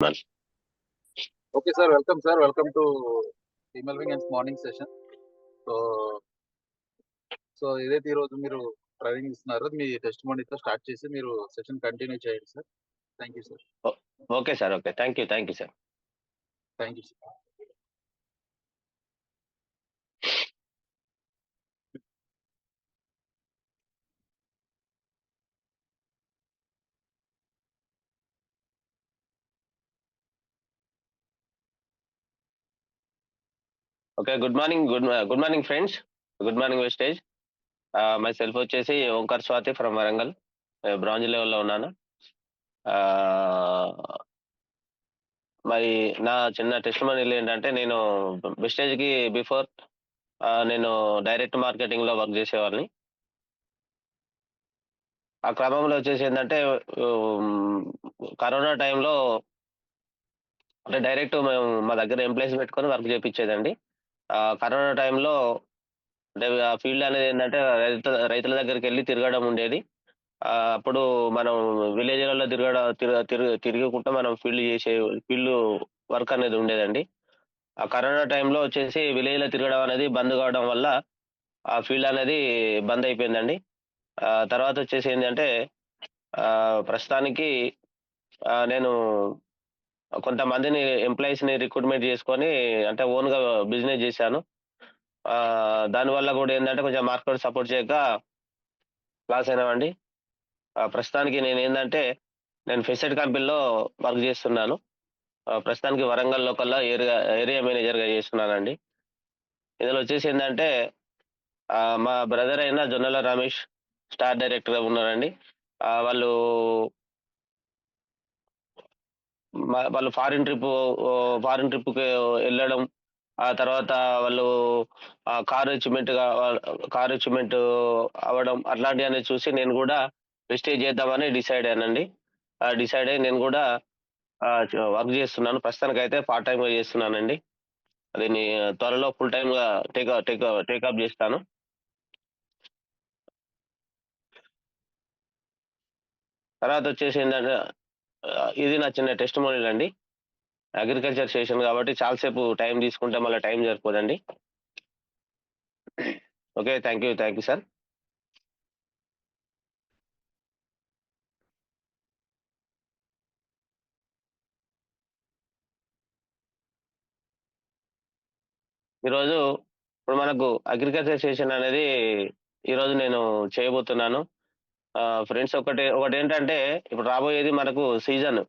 Well, Okay, sir. Welcome, sir. Welcome to Female Wing and morning session. So ఏదైతే ఈరోజు మీరు training ఇస్తున్నారో మీ test మనీతో స్టార్ట్ చేసి మీరు సెషన్ కంటిన్యూ చేయండి sir. Thank you sir. okay, sir. Okay. Thank you, sir. Thank you sir. Okay. Good morning, friends. Good morning, Vestage. Myself వచ్చేసి Omkar Swathi from Warangal, bronze లెవెల్లో ఉన్నాను. మరి నా చిన్న టెస్ట్ మనీలు ఏంటంటే, నేను వెస్టేజ్కి బిఫోర్ నేను డైరెక్ట్ మార్కెటింగ్లో వర్క్ చేసేవాడిని. ఆ క్రమంలో వచ్చేసి ఏంటంటే, కరోనా టైంలో అంటే డైరెక్ట్ మేము మా దగ్గర ఎంప్లాయీస్ పెట్టుకొని వర్క్ చేయించేదండి. కరోనా టైంలో అంటే ఆ ఫీల్డ్ అనేది ఏంటంటే రైతుల దగ్గరికెళ్ళి తిరగడం ఉండేది. అప్పుడు మనం విలేజ్‌లలో తిరుగుకుంటా మనం ఫీల్డ్ వర్క్ అనేది ఉండేదండి. ఆ కరోనా టైంలో వచ్చేసి విలేజ్‌లో తిరగడం అనేది బంద్ కావడం వల్ల ఆ ఫీల్డ్ అనేది బంద్ అయిపోయిందండి. తర్వాత వచ్చేసి ఏందంటే ప్రస్తుతానికి నేను కొంతమందిని ఎంప్లాయీస్‌ని రిక్రూట్‌మెంట్ చేసుకొని అంటే ఓన్‌గా బిజినెస్ చేశాను. దానివల్ల కూడా ఏందంటే కొంచెం మార్కెట్ సపోర్ట్ చేయక లాస్ అయినామండి. ప్రస్తుతానికి నేను ఫెసెట్ కంపెనీలో వర్క్ చేస్తున్నాను. ప్రస్తుతానికి వరంగల్ లోకల్‌లో ఏరియా మేనేజర్‌గా చేస్తున్నానండి. ఇందులో వచ్చేసి ఏందంటే మా బ్రదర్ అయిన జొన్నల రమేష్ స్టార్ డైరెక్టర్‌గా ఉన్నారండి. వాళ్ళు వాళ్ళు ఫారిన్ ట్రిప్‌కి ఎళ్ళడం, ఆ తర్వాత వాళ్ళు కార్ అచీవ్‌మెంట్ అవ్వడం అట్లాంటియన్నీ చూసి నేను గూడా వెస్టేజ్ చేద్దామని డిసైడ్ అయ్యానండి. డిసైడ్ అయ్యి నేను గూడా వర్క్ చేస్తున్నాను. ప్రస్తుతానికైతే పార్ట్ టైమ్‌గా చేస్తున్నానండి. దీన్ని త్వరలో ఫుల్ టైమ్‌గా టేకప్ జేస్తాను. తర్వాతొచ్చేసి ఏందంటే ఇది నా చిన్న టెస్టిమోనియల్ అండి. అగ్రికల్చర్ సెషన్ కాబట్టి చాలా సేపు టైం తీసుకుంటే మళ్ళా టైం సరిపోదండి. ఓకే. Thank you sir. ఈరోజు ఇప్పుడు మనకు అగ్రికల్చర్ సెషన్ అనేది ఈరోజు నేను చేయబోతున్నాను. ఫ్రెండ్స్ ఒకటేంటంటే ఇప్పుడు రాబోయేది మనకు సీజన్.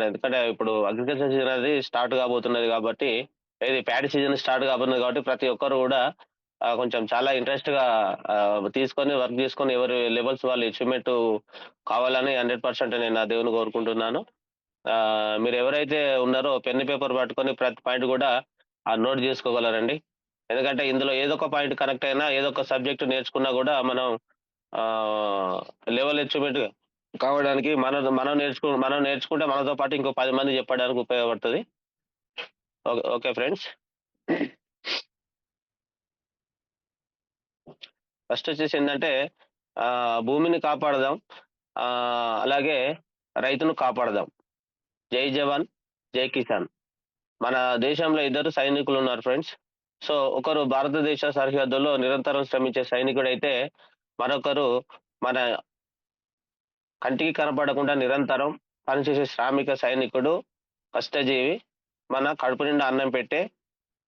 ఎందుకంటే ఇప్పుడు అగ్రికల్చర్ సీజన్ అనేది స్టార్ట్ కాబోతున్నది కాబట్టి, ఇది ప్యాడీ సీజన్ స్టార్ట్ కాబోతున్నది కాబట్టి ప్రతి ఒక్కరు గూడా కొంచెం చాలా ఇంట్రెస్ట్‌గా తీసుకొని వర్క్ చేసుకొని ఎవరి లెవెల్స్ వాళ్ళు అచీవ్‌మెంట్ కావాలని 100% నేను ఆ దేవుని కోరుకుంటున్నాను. మీరెవరైతే ఉన్నారో పెన్ను, పేపర్ పట్టుకొని ప్రతి పాయింట్ గూడా నోట్ జేసుకోగలరండి. ఎందుకంటే ఇందులో ఏదో ఒక పాయింట్ కనెక్ట్ అయినా, ఏదో ఒక సబ్జెక్ట్ నేర్చుకున్నా గూడా మనం లెవెల్ అచీవ్‌మెంట్ కావడానికి మనం నేర్చుకుంటే మనతో పాటు ఇంకో 10 మందికి చెప్పడానికి ఉపయోగపడుతది. Okay friends. ఫస్ట్ వచ్చేసి ఏందంటే భూమిని కాపాడదాం. అలాగే రైతును కాపాడదాం. జై జవాన్, జై కిసాన్. మన దేశంలో ఇద్దరు సైనికులున్నారు ఫ్రెండ్స్. సో, ఒకరు భారతదేశ సరిహద్దుల్లో నిరంతరం శ్రమించే సైనికుడైతే, మరొకరు మన కంటికి కనపడకుండా నిరంతరం పనిచేసే శ్రామిక సైనికుడు, కష్టజీవి, మన కడుపు నిండా అన్నం పెట్టే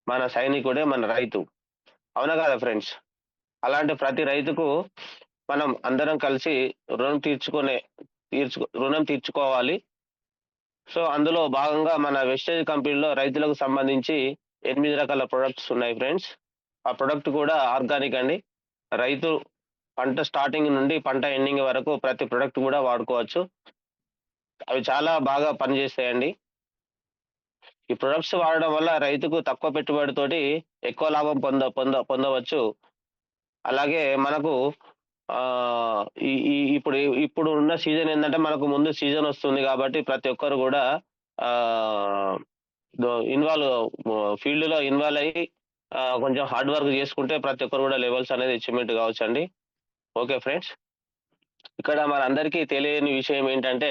మన సైనికుడే మన రైతు. అవునా కాదా ఫ్రెండ్స్? అలాంటి ప్రతి రైతుకు మనం అందరం కలిసి రుణం తీర్చుకునే రుణం తీర్చుకోవాలి. సో, అందులో భాగంగా మన వెస్టేజ్ కంపెనీలో రైతులకు సంబంధించి 8 రకాల ప్రొడక్ట్స్ ఉన్నాయి ఫ్రెండ్స్. ఆ ప్రొడక్ట్ కూడా ఆర్గానిక్ అండి. రైతు పంట స్టార్టింగ్ నుండి పంట ఎండింగ్ వరకు ప్రతి ప్రొడక్ట్ కూడా వాడుకోవచ్చు. అవి చాలా బాగా పనిచేస్తాయండి. ఈ ప్రొడక్ట్స్ వాడడం వల్ల రైతుకు తక్కువ పెట్టుబడితోటి ఎక్కువ లాభం పొందవచ్చు. అలాగే మనకు ఈ ఈ ఇప్పుడు ఇప్పుడు ఉన్న సీజన్ ఏందంటే మనకు ముందు సీజన్ వస్తుంది కాబట్టి ప్రతి ఒక్కరు గూడా ఆహ్, దో ఇన్వాల్వ్ ఫీల్డ్‌లో ఇన్వాల్వ్ అయ్యి కొంచెం హార్డ్ వర్క్ చేసుకుంటే ప్రతి ఒక్కరు గూడా లెవెల్స్ అనేది అచీవ్‌మెంట్ కావచ్చండి. Okay friends. ఇక్కడ మనందరికీ తెలియని విషయం ఏంటంటే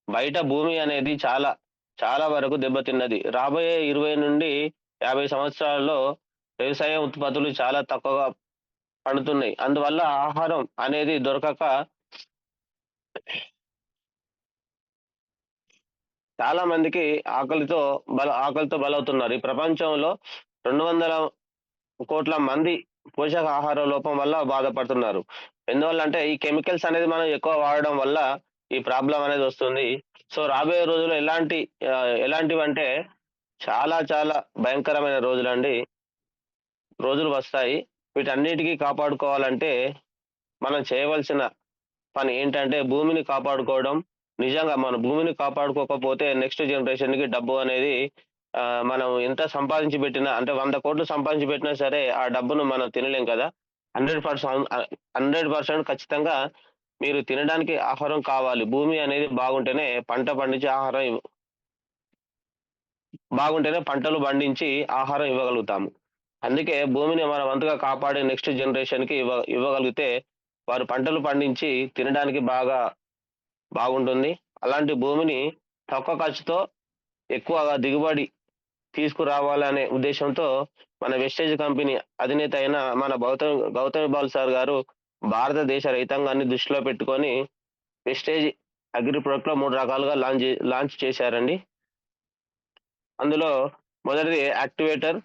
బయట భూమి అనేది చాలా చాలా వరకు దెబ్బతిన్నది. రాబోయే 20-50 సంవత్సరాల్లో వ్యవసాయ ఉత్పత్తులు చాలా తక్కువగా పండుతున్నాయి. అందువల్ల ఆహారం అనేది దొరకక చాలా మందికి ఆకలితో బలవుతున్నారు. ఈ ప్రపంచంలో 200 కోట్ల మంది పోషకాహార లోపం వల్ల బాధపడుతున్నారు. ఎందువల్లంటే ఈ కెమికల్స్ అనేది మనం ఎక్కువ వాడడం వల్ల ఈ ప్రాబ్లమ్ అనేది వస్తుంది. సో, రాబోయే రోజుల్లో ఎలాంటివంటే చాలా చాలా భయంకరమైన రోజులు వస్తాయి. వీటన్నిటికి కాపాడుకోవాలంటే మనం చేయవలసిన పని ఏంటంటే భూమిని కాపాడుకోవడం. నిజంగా మన భూమిని కాపాడుకోకపోతే నెక్స్ట్ జనరేషన్‌కి డబ్బు అనేది మనం ఎంత సంపాదించి పెట్టినా అంటే 100,00,00,000 సంపాదించి పెట్టినా సరే ఆ డబ్బును మనం తినలేం కదా! 100% ఖచ్చితంగా మీరు తినడానికి ఆహారం కావాలి. భూమి అనేది పంట పండించి బాగుంటేనే పంటలు పండించి ఆహారం ఇవ్వగలుగుతాము. అందుకే భూమిని మన వంతుగా కాపాడి నెక్స్ట్ జనరేషన్‌కి ఇవ్వగలిగితే వారు పంటలు పండించి తినడానికి బాగుంటుంది. అలాంటి భూమిని తక్కువ ఖర్చుతో ఎక్కువగా దిగుబడి తీసుకురావాలనే ఉద్దేశ్యంతో మన వెస్టేజ్ కంపెనీ అధినేత అయిన మన గౌతమ్ ఇక్బాల్ సార్ గారు భారతదేశ రైతాంగాన్ని దృష్టిలో పెట్టుకొని వెస్టేజ్ అగ్రి ప్రొడక్ట్‌లో 3 రకాలుగా లాంచ్ చేశారండి. అందులో మొదటిది యాక్టివేటర్,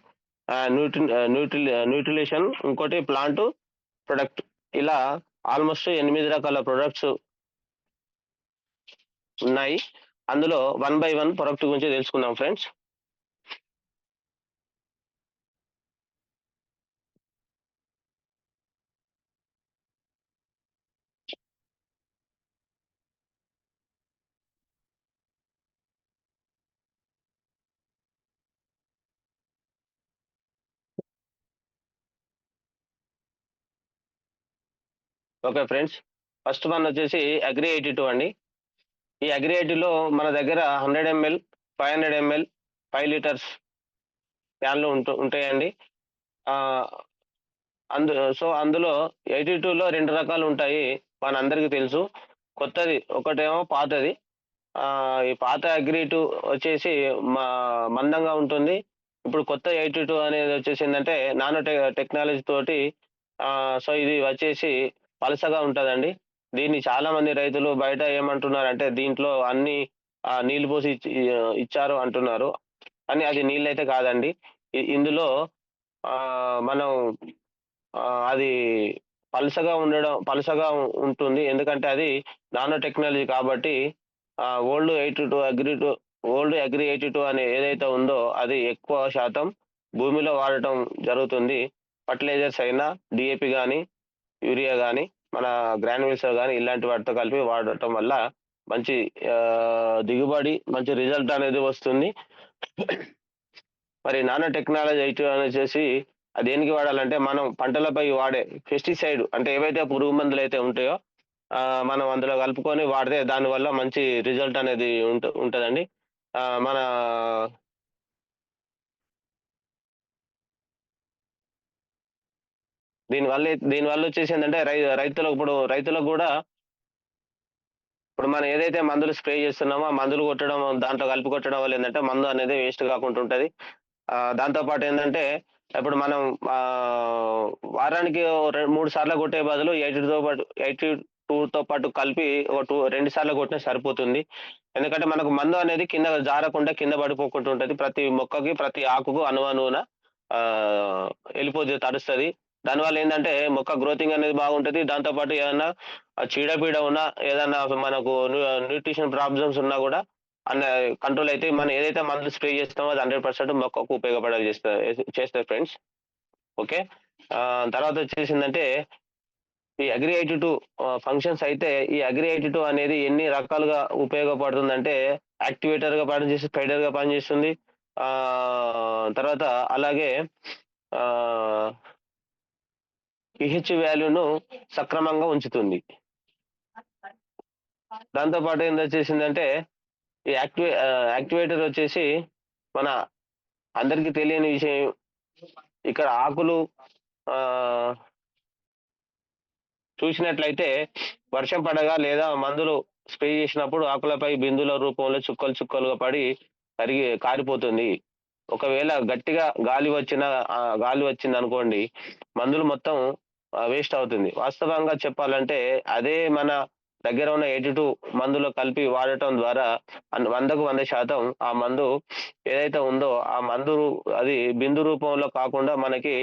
న్యూట్రిలేషన్, ఇంకోటి ప్లాంట్ ప్రొడక్ట్. ఇలా ఆల్‌మోస్ట్ 8 రకాల ప్రొడక్ట్స్ ఉన్నాయి. అందులో వన్ బై వన్ ప్రొడక్ట్ గురించి తెలుసుకుందాం friends. Okay friends. First one వచ్చేసి అగ్రి 82 అండి. ఈ అగ్రి 80లో మన దగ్గర 100 ఎంఎల్, 500 ఎంఎల్, 5 లీటర్స్ క్యాన్‌లు ఉంటాయండి. ఆహ్, అందులో 82లో 2 రకాలుంటాయి. మనందరికీ తెలుసు. కొత్తది ఒకటేమో పాతది. ఈ పాత అగ్రి 2 వచ్చేసి మా మందంగా ఉంటుంది. ఇప్పుడు కొత్త 82 అనేది వచ్చేసిందంటే నానో టెక్నాలజీ తోటి సో, ఇది వచ్చేసి పలసగా ఉంటదండి. దీన్ని చాలా మంది రైతులు బయట ఏమంటున్నారంటే దీంట్లో అన్నీ నీళ్లు పోసి ఇచ్చారు అంటున్నారు. కానీ అది నీళ్ళైతే కాదండి. ఇందులో మనం అది పలసగా ఉంటుంది. ఎందుకంటే అది నానో టెక్నాలజీ కాబట్టి ఓల్డ్ 82 ఓల్డ్ అగ్రి 82 అని ఏదైతే ఉందో అది ఎక్కువ శాతం భూమిలో వాడటం జరుగుతుంది. ఫెర్టిలైజర్స్ అయినా డీఏపీ గాని, యూరియా గాని, మన గ్రాన్యూల్స్ గాని ఇలాంటి వాటితో కలిపి వాడటం వల్ల మంచి దిగుబడి, మంచి రిజల్ట్ అనేది వస్తుంది. మరి నానో టెక్నాలజీ 82 అనేసేసి అది దేనికి వాడాలంటే మనం పంటలపై వాడే పెస్టిసైడ్ అంటే ఏవైతే పురుగు మందులైతే ఉంటాయో మనం అందులో కలుపుకొని వాడితే దానివల్ల మంచి రిజల్ట్ అనేది ఉంటదండి. మన దీనివల్ల వచ్చేసి ఏందంటే రైతులకు గూడా ఇప్పుడు మనం ఏదైతే మందులు స్ప్రే చేస్తున్నామో, ఆ మందులు కొట్టడం దాంట్లో కలిపి కొట్టడం వల్ల ఏందంటే మందు అనేది వేస్ట్ కాకుండా ఉంటది. దాంతో పాటు ఏందంటే ఇప్పుడు మనం వారానికి ఓ 3 సార్లు కొట్టే బదులు 82తో పాటు కలిపి ఒక 2 సార్లు కొట్టినా సరిపోతుంది. ఎందుకంటే మనకు మందు అనేది కింద జారకుండా, కింద పడిపోకుండా ఉంటది. ప్రతి మొక్కకి, ప్రతి ఆకుకు అణువణువున ఆహ్, తడుస్తది. దానివల్ల ఏందంటే మొక్క గ్రోతింగ్ అనేది బాగుంటది. దాంతో పాటు ఏదన్నా చీడపీడ ఉన్నా, ఏదన్నా మనకు న్యూట్రిషన్ ప్రాబ్లమ్స్ ఉన్నా గూడా అన్న కంట్రోల్ అయితాయి. మనం ఏదైతే మందులు స్ప్రే చేస్తామో అది 100% మొక్కకు ఉపయోగపడేలా చేస్తది ఫ్రెండ్స్. ఓకే. తర్వాత వచ్చేసిందంటే ఈ అగ్రి 82 ఫంక్షన్స్ అయితే ఈ అగ్రి 82 అనేది ఎన్ని రకాలుగా ఉపయోగపడుతుందంటే యాక్టివేటర్‌గా పనిచేసి స్ప్రెడర్‌గా పనిచేస్తుంది. తర్వాత అలాగే ఆహ్, పీహెచ్ వాల్యూను సక్రమంగా ఉంచుతుంది. దాంతో పాటు ఏందొచ్చేసిందంటే ఈ యాక్టివేటర్ వచ్చేసి మన అందరికీ తెలియని విషయం ఇక్కడ ఆకులు ఆహ్, చూసినట్లయితే వర్షం పడగా లేదా మందులు స్ప్రే చేసినప్పుడు ఆకులపై బిందుల రూపంలో చుక్కలు చుక్కలుగా పడి కారిపోతుంది. ఒకవేళ గట్టిగా గాలి వచ్చిందనుకోండి, మందులు మొత్తం వేస్ట్ అవుతుంది. వాస్తవంగా చెప్పాలంటే అదే మన దగ్గర ఉన్న 82 మందులో కలిపి వాడటం ద్వారా 100కు 100% ఆ మందు ఏదైతే ఉందో ఆ మందు అది బిందు రూపంలో కాకుండా మనకి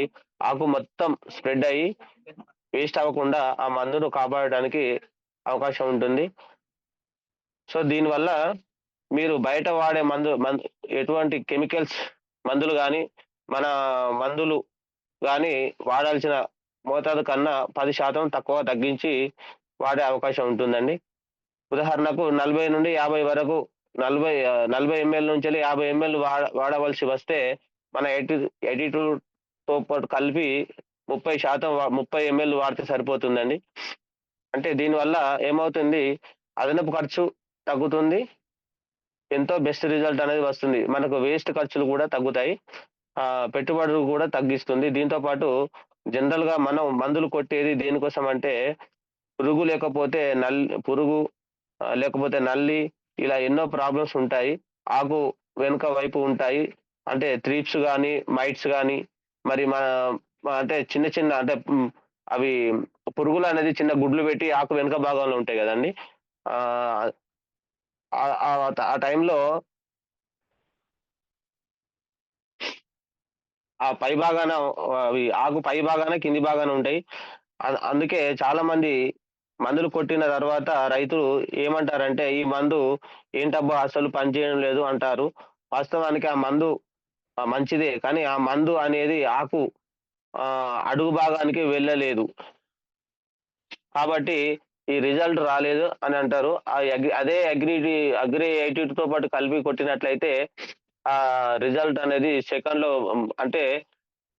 ఆకు మొత్తం స్ప్రెడ్ అయ్యి వేస్ట్ అవ్వకుండా ఆ మందును కాపాడడానికి అవకాశం ఉంటుంది. సో, దీనివల్ల మీరు బయట వాడే ఎటువంటి కెమికల్స్ మందులు గాని, మన మందులు గాని వాడాల్సిన మోతాదు కన్నా 10% తగ్గించి వాడే అవకాశం ఉంటుందండి. ఉదాహరణకు 40-50 వరకు 40 ఎంఎల్ నుంచెల్లి 50 ఎంఎల్ వాడవలసి వస్తే మన 82తో పాటు కలిపి 30 ఎంఎల్ వాడితే సరిపోతుందండి. అంటే దీనివల్ల ఏమవుతుంది, అదనపు ఖర్చు తగ్గుతుంది. ఎంతో బెస్ట్ రిజల్ట్ అనేది వస్తుంది. మనకు వేస్ట్ ఖర్చులు కూడా తగ్గుతాయి. పెట్టుబడులు కూడా తగ్గిస్తుంది. దీంతో పాటు జనరల్‌గా మనం మందులు కొట్టేది దేనికోసం అంటే పురుగు లేకపోతే పురుగు లేకపోతే నల్లి ఇలా ఎన్నో ప్రాబ్లమ్స్ ఉంటాయి. ఆకు వెనుక వైపు ఉంటాయి. అంటే థ్రిప్స్ గాని, మైట్స్ గాని మరి అంటే చిన్న చిన్న అంటే అవి పురుగులనేది చిన్న గుడ్లు పెట్టి ఆకు వెనుక భాగంలో ఉంటాయి గదండీ! ఆహ్, ఆ టైంలో ఆ పై భాగాన అవి ఆకు పై భాగాన, కింది భాగాన ఉంటాయి. అందుకే చాలామంది మందులు కొట్టిన తర్వాత రైతులు ఏమంటారంటే, "ఈ మందు ఏంటబ్బా! అసలు పనిచేయడం లేదు" అంటారు. వాస్తవానికి ఆ మందు మంచిదే. కానీ ఆ మందు అనేది ఆకు అడుగు భాగానికి వెళ్ళలేదు. కాబట్టి ఈ రిజల్ట్ రాలేదు అని అంటారు. అదే అగ్రి 82తో పాటు కలిపి కొట్టినట్లయితే రిజల్ట్ అనేది సెకన్‌లో అంటే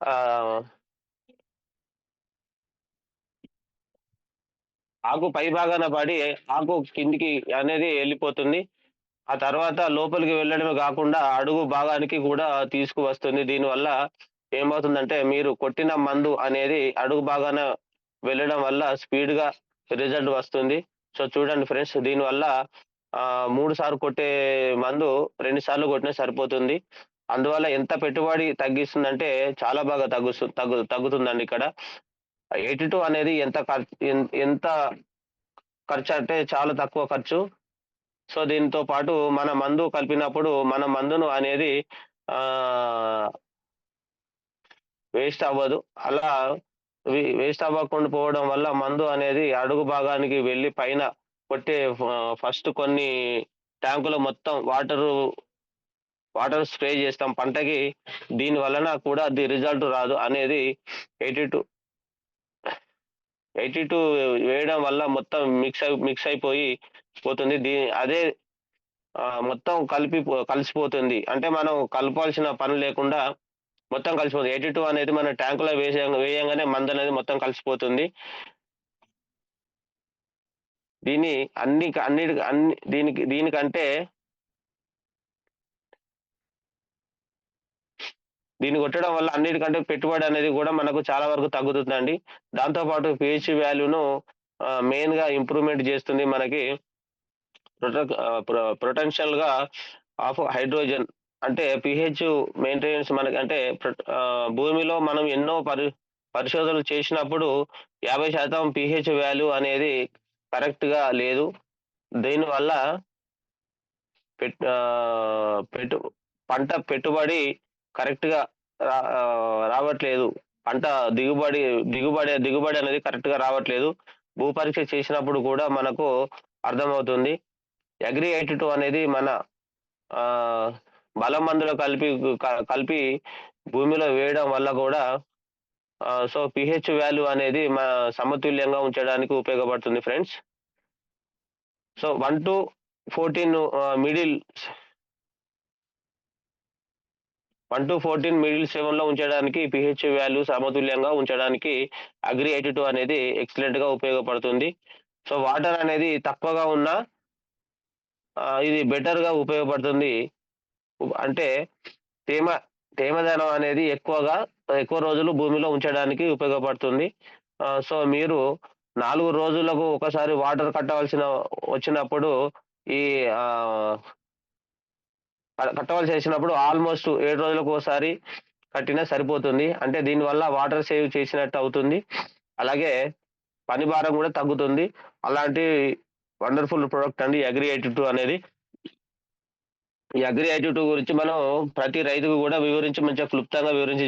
ఆహ్, ఆకు పై భాగాన పడి ఆకు కిందికి అనేది ఎళ్ళిపోతుంది. ఆ తర్వాత లోపలికి వెళ్ళడమే గాకుండా అడుగు భాగానికి కూడా తీసుకువస్తుంది. దీనివల్ల ఏమవుతుందంటే మీరు కొట్టిన మందు అనేది అడుగు భాగాన వెళ్ళడం వల్ల స్పీడ్‌గా రిజల్ట్ వస్తుంది. సో, చూడండి ఫ్రెండ్స్, దీనివల్ల 3 సార్లు కొట్టే మందు 2 సార్లు కొట్టినా సరిపోతుంది. అందువల్ల ఎంత పెట్టుబడి తగ్గిస్తుందంటే చాలా బాగా తగ్గుతుందండి ఇక్కడ. 82 అనేది ఎంత ఖర్చంటే చాలా తక్కువ ఖర్చు. సో, దీనితో పాటు మన మందు కలిపినప్పుడు మన మందును అనేది ఆహ్, వేస్ట్ అవ్వదు. అలా వేస్ట్ అవ్వకుండా పోవడం వల్ల మందు అనేది అడుగు భాగానికి వెళ్లి పైన కొట్టే ఫస్ట్ కొన్ని ట్యాంకులో మొత్తం వాటర్ స్ప్రే చేస్తాం పంటకి. దీని వలన కూడా రిజల్ట్ రాదు అనేది 82 82 వేయడం వల్ల మొత్తం మిక్స్ అయిపోయి పోతుంది. అదే మొత్తం కలిసిపోతుంది. అంటే మనం కలపాల్సిన పని లేకుండా మొత్తం కలిసిపోతుంది. 82 అనేది మన ట్యాంక్‌లో వేయంగానే మందనేది మొత్తం కలిసిపోతుంది. దీన్ని అన్ని క అన్నిటి అన్ని దీనికంటే దీన్ని కొట్టడం వల్ల అన్నిటికంటే పెట్టుబడి అనేది గూడా మనకు చాలా వరకు తగ్గుతుందండి. దాంతో పాటు పీహెచ్ వాల్యూను మెయిన్‌గా ఇంప్రూవ్‌మెంట్ జేస్తుంది మనకి. పొటెన్షియల్‌గా ఆఫ్ హైడ్రోజన్ అంటే పీహెచ్ మెయింటెనెన్స్ మనకి అంటే భూమిలో మనం ఎన్నో పరిశోధనలు చేసినప్పుడు 50% పీహెచ్ వాల్యూ అనేది కరెక్ట్‌గా లేదు. దీనివల్ల పెట్ ఆహ్, పెట్టు పంట పెట్టుబడి కరెక్ట్‌గా రావట్లేదు. పంట దిగుబడి దిగుబడి అనేది కరెక్ట్‌గా రావట్లేదు. భూ పరీక్ష చేసినప్పుడు కూడా మనకు అర్థమవుతుంది. అగ్రి 82 అనేది మన ఆహ్, బలం మందులో కలిపి భూమిలో వేయడం వల్ల గూడా సో, పీహెచ్ వాల్యూ అనేది సమతుల్యంగా ఉంచడానికి ఉపయోగపడుతుంది ఫ్రెండ్స్. సో, 1-14 మిడిల్ 1-14 మిడిల్ 7లో ఉంచడానికి పీహెచ్ వాల్యూ సమతుల్యంగా ఉంచడానికి అగ్రి 82 అనేది ఎక్సలెంట్‌గా ఉపయోగపడుతుంది. సో, వాటర్ అనేది తక్కువగా ఉన్నా ఇది బెటర్‌గా ఉపయోగపడుతుంది. అంటే తేమ తేమదనం అనేది ఎక్కువ రోజులు భూమిలో ఉంచడానికి ఉపయోగపడుతుంది. సో, మీరు 4 రోజులకు ఒకసారి వాటర్ వచ్చినప్పుడు ఈ ఆహ్, కట్టవలసి వచ్చినప్పుడు ఆల్మోస్ట్ 7 రోజులకోసారి కట్టినా సరిపోతుంది. అంటే దీనివల్ల వాటర్ సేవ్ చేసినట్టు అవుతుంది. అలాగే పని భారం గూడా తగ్గుతుంది. అలాంటి వండర్‌ఫుల్ ప్రొడక్ట్ అండి అగ్రి 82 అనేది. ఈ అగ్రి 82 గురించి మనం ప్రతి రైతుకు గూడా వివరించి మంచిగా క్లుప్తంగా వివరించి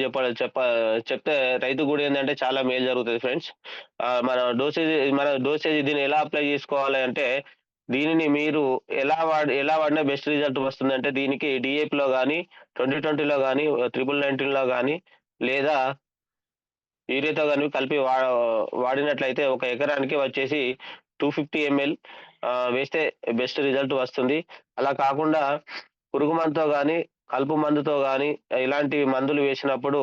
చెప్తే రైతుకు గూడా ఏందంటే చాలా మేలు జరుగుతది ఫ్రెండ్స్. మన డోసేజ్ దీన్ని ఎలా అప్లై జేసుకోవాలి అంటే, దీనిని మీరు ఎలా వాడినా బెస్ట్ రిజల్ట్ వస్తుందంటే దీనికి డీఏపీలో గాని, 2020లో గాని, 1919లో గాని లేదా యూరియాతో గాని కలిపి వాడినట్లయితే ఒక ఎకరానికి వచ్చేసి 250 ఎంఎల్ వేస్తే బెస్ట్ రిజల్ట్ వస్తుంది. అలా కాకుండా పురుగు మందుతో గాని, కలుపు మందుతో గాని ఇలాంటి మందులు వేసినప్పుడు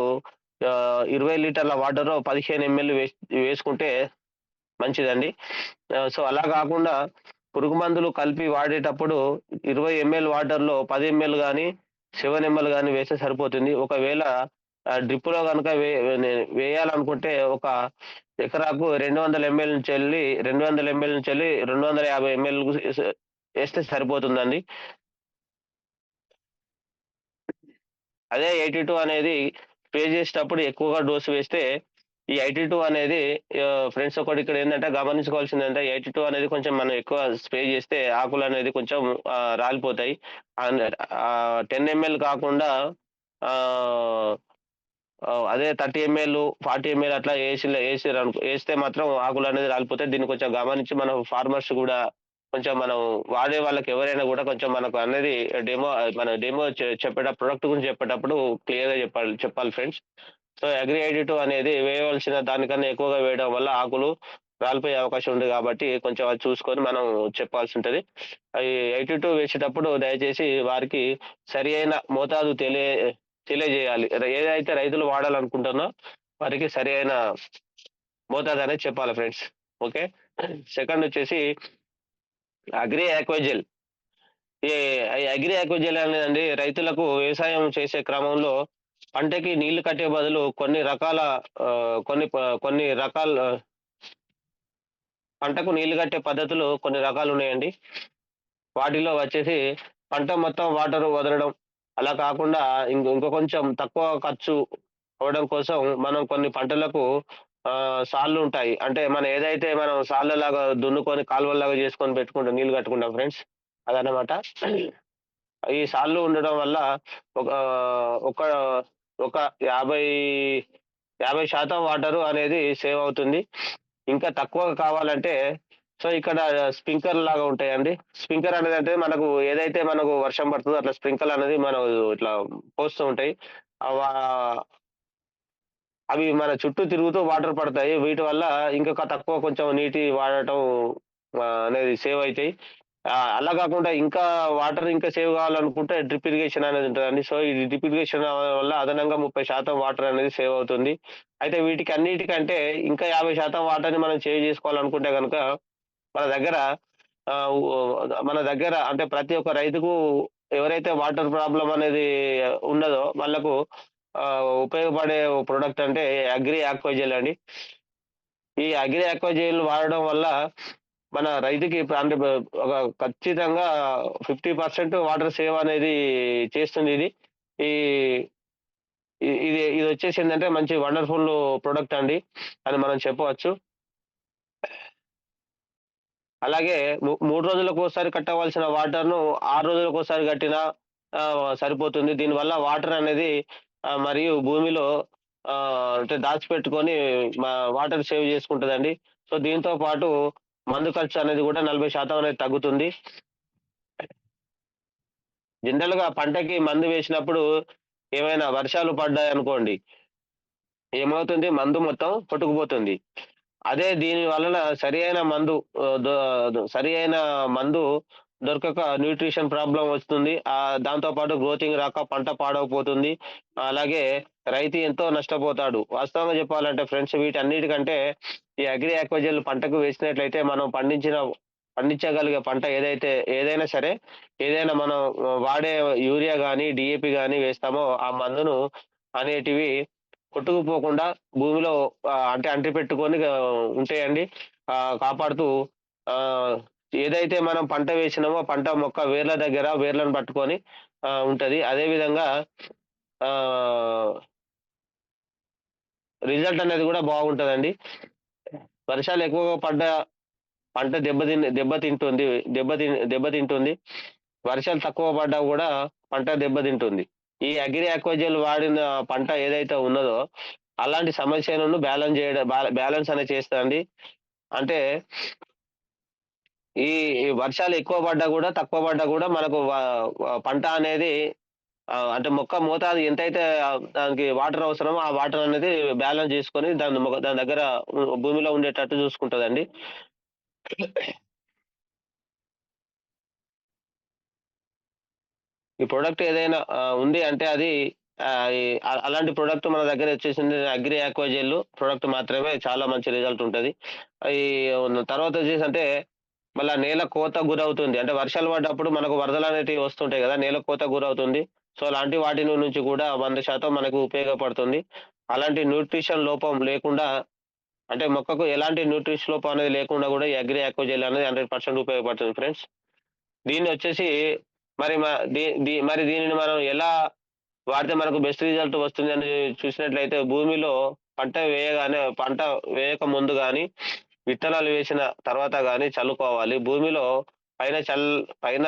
20 లీటర్ల వాటర్‌లో 15 ఎంఎల్ వేసుకుంటే మంచిదండి. సో, అలా గాకుండా పురుగు మందులు కలిపి వాడేటప్పుడు 20 ఎంఎల్ వాటర్‌లో 10 ఎంఎల్ గాని, 7 ఎంఎల్ గాని వేస్తే సరిపోతుంది. ఒకవేళ డ్రిప్‌లో గనుక వేయాలనుకుంటే ఒక ఎకరాకు 200 ఎంఎల్ నుంచెల్లి 250 ఎంఎల్ ఏస్తే సరిపోతుందండి. అదే 82 అనేది స్ప్రే చేసేటప్పుడు ఎక్కువగా డోస్ వేస్తే ఈ 82 అనేది ఫ్రెండ్స్ ఇక్కడ ఏందంటే గమనించుకోవాల్సిందేంటంటే 82 అనేది కొంచెం మనం ఎక్కువ స్ప్రే చేస్తే ఆకులనేది కొంచెం రాలిపోతాయి. 10 ఎంఎల్ కాకుండా ఆహ్, అదే 30 ఎంఎల్, 40 ఎంఎల్ అట్లా ఏస్తే మాత్రం ఆకులనేది రాలిపోతాయి. దీన్ని కొంచెం గమనించి మనం ఫార్మర్స్ గూడా కొంచెం మనం వాడే వాళ్ళకి ఎవరైనా గూడా కొంచెం మనకు అనేది డెమో ప్రొడక్ట్ గురించి చెప్పేటప్పుడు క్లియర్‌గా చెప్పాలి ఫ్రెండ్స్. సో, అగ్రి 82 అనేది వేయవలసిన దానికన్నా ఎక్కువగా వేయడం వల్ల ఆకులు రాలిపోయే అవకాశం ఉంది గాబట్టి, కొంచెం అది చూసుకొని మనం చెప్పాల్సుంటది. ఈ 82 వేసేటప్పుడు దయచేసి వారికి సరి అయిన మోతాదు తెలియజేయాలి. ఏదైతే రైతులు వాడాలనుకుంటున్నో వారికి సరి అయిన మోతాదనేది చెప్పాలి ఫ్రెండ్స్. ఓకే. సెకండొచ్చేసి అగ్రి ఆక్వాజెల్. ఈ అగ్రి ఆక్వాజెల్ అనేదండి రైతులకు వ్యవసాయం చేసే క్రమంలో పంటకి నీళ్లు కట్టే బదులు కొన్ని రకాల పంటకు నీళ్లు కట్టే పద్ధతులు కొన్ని రకాలున్నాయండి. వాటిలో వచ్చేసి పంట మొత్తం వాటర్ వదలడం. అలా కాకుండా ఇంకో కొంచెం తక్కువ ఖర్చు అవ్వడం కోసం మనం కొన్ని పంటలకు సాళ్ళుంటాయి. అంటే ఏదైతే మనం సాళ్ళలాగా దున్నుకొని కాలువల్లాగా చేసుకొని పెట్టుకుంటాం నీళ్లు కట్టుకుంటాం ఫ్రెండ్స్. అదన్నమాట. ఈ సాళ్ళు ఉండడం వల్ల ఒక ఒక ఒక 50% వాటరు అనేది సేవ్ అవుతుంది. ఇంకా తక్కువగా కావాలంటే సో, ఇక్కడ స్ప్రింక్లర్ లాగా ఉంటాయండి. స్ప్రింక్లర్ అనేదంటే మనకు వర్షం పడుతదో అట్లా స్ప్రింక్లర్ అనేది మనం ఇట్లా పోస్తూ ఉంటాయి. అవా అవి మన చుట్టూ తిరుగుతూ వాటర్ పడతాయి. వీటి వల్ల ఇంకొక తక్కువ కొంచెం నీటి వాడటం అనేది సేవ్ అయితాయి. అలా కాకుండా ఇంకా వాటర్ ఇంకా సేవ్ కావాలనుకుంటే డ్రిప్ ఇరిగేషన్ అనేది ఉంటదండి. సో, ఈ డ్రిప్ ఇరిగేషన్ వల్ల అదనంగా 30% వాటర్ అనేది సేవ్ అవుతుంది. అయితే వీటికి అన్నిటికంటే ఇంకా 50% వాటర్‌ని మనం సేవ్ చేసుకోవాలనుకుంటే గనుక మన దగ్గర ఆహ్, ఉ మన దగ్గర అంటే ప్రతి ఒక్క రైతుకు ఎవరైతే వాటర్ ప్రాబ్లమ్ అనేది ఉన్నదో వాళ్ళకు ఉపయోగపడే ప్రొడక్ట్ అంటే అగ్రి ఆక్వాజెల్ అండి. ఈ అగ్రి ఆక్వాజెల్ వాడడం వల్ల మన రైతుకి అంటే ఒక ఖచ్చితంగా 50% వాటర్ సేవ్ అనేది చేస్తుంది ఇది. ఈ ఇదొచ్చేసి ఏందంటే మంచి వండర్‌ఫుల్ ప్రొడక్ట్ అండి అని మనం చెప్పవచ్చు. అలాగే 3 రోజులకోసారి కట్టవలసిన వాటర్‌ను 6 రోజులకోసారి కట్టినా సరిపోతుంది. దీనివల్ల వాటర్ అనేది మరియు భూమిలో అంటే దాచిపెట్టుకొని వాటర్ సేవ్ చేసుకుంటదండి. సో, దీంతో పాటు మందు ఖర్చు అనేది కూడా 40% అనేది తగ్గుతుంది. జనరల్‌గా పంటకి మందు వేసినప్పుడు ఏమైనా వర్షాలు పడ్డాయనుకోండి, ఏమవుతుంది మందు మొత్తం కొట్టుకుపోతుంది. అదే దీని వలన సరి అయిన మందు దొరకక న్యూట్రిషన్ ప్రాబ్లమ్ వస్తుంది. దాంతో పాటు గ్రోతింగ్ రాక పంట పాడవపోతుంది. అలాగే రైతు ఎంతో నష్టపోతాడు. వాస్తవంగా చెప్పాలంటే ఫ్రెండ్స్ వీటన్నిటికంటే ఈ అగ్రి ఆక్వాజెల్ పంటకు వేసినట్లయితే మనం పండించగలిగే పంట ఏదైనా సరే, ఏదైనా మనం వాడే యూరియా గాని, డీఏపీ గాని వేస్తామో ఆ మందును అనేటివి కొట్టుకుపోకుండా భూమిలో అంటే అంటిపెట్టుకొని ఉంటాయండి. కాపాడుతూ ఆహ్, ఏదైతే మనం పంట వేసినామో పంట మొక్క వేర్లను పట్టుకొని ఉంటది. అదే విధంగా ఆహ్, రిజల్ట్ అనేది గూడా బాగుంటదండి. వర్షాలు ఎక్కువగా పడ్డా పంట దెబ్బతింటుంది. దెబ్బతింటుంది. వర్షాలు తక్కువ పడ్డా గూడా పంట దెబ్బతింటుంది. ఈ అగ్రి అక్వాజెల్ వాడిన పంట ఏదైతే ఉన్నదో, అలాంటి సమస్యలను బ్యాలెన్స్ అనేది చేస్తదండి. అంటే ఈ ఈ వర్షాలు ఎక్కువ పడ్డా గూడా, తక్కువ పడ్డా గూడా మనకు పంట అనేది అంటే మొక్క మోతాదు ఎంతైతే దానికి వాటర్ అవసరమో, ఆ వాటర్ అనేది బ్యాలెన్స్ చేసుకొని దాని దగ్గర భూమిలో ఉండేటట్టు చూసుకుంటదండి. ఈ ప్రొడక్ట్ ఏదైనా ఉంది అంటే అది ఈ అలాంటి ప్రొడక్ట్ మన దగ్గర వచ్చేసింది అగ్రి ఆక్వాజెల్ ప్రొడక్ట్ మాత్రమే చాలా మంచి రిజల్ట్ ఉంటది. ఈ తర్వాత వచ్చేసి అంటే మళ్ళా నేల కోత గురవుతుంది. అంటే వర్షాలు పడ్డప్పుడు మనకు వరదలనేటివి వస్తుంటాయి గదా! నేల కోత గురవుతుంది. సో, అలాంటి వాటి నుంచి కూడా 100% మనకు ఉపయోగపడుతుంది. అలాంటి న్యూట్రిషన్ లోపం లేకుండా అంటే మొక్కకు ఎలాంటి న్యూట్రిషన్ లోపం అనేది లేకుండా గూడా ఈ అగ్రి ఆక్వాజెల్ అనేది 100% ఉపయోగపడుతుంది ఫ్రెండ్స్. దీన్నొచ్చేసి మరి మ దీ దీ మరి దీనిని మనం ఎలా వాడితే మనకు బెస్ట్ రిజల్ట్ వస్తుందని చూసినట్లయితే భూమిలో పంట వేయక ముందు గాని, విత్తనాలు వేసిన తర్వాత గాని చల్లుకోవాలి. భూమిలో పైన చల్ పైన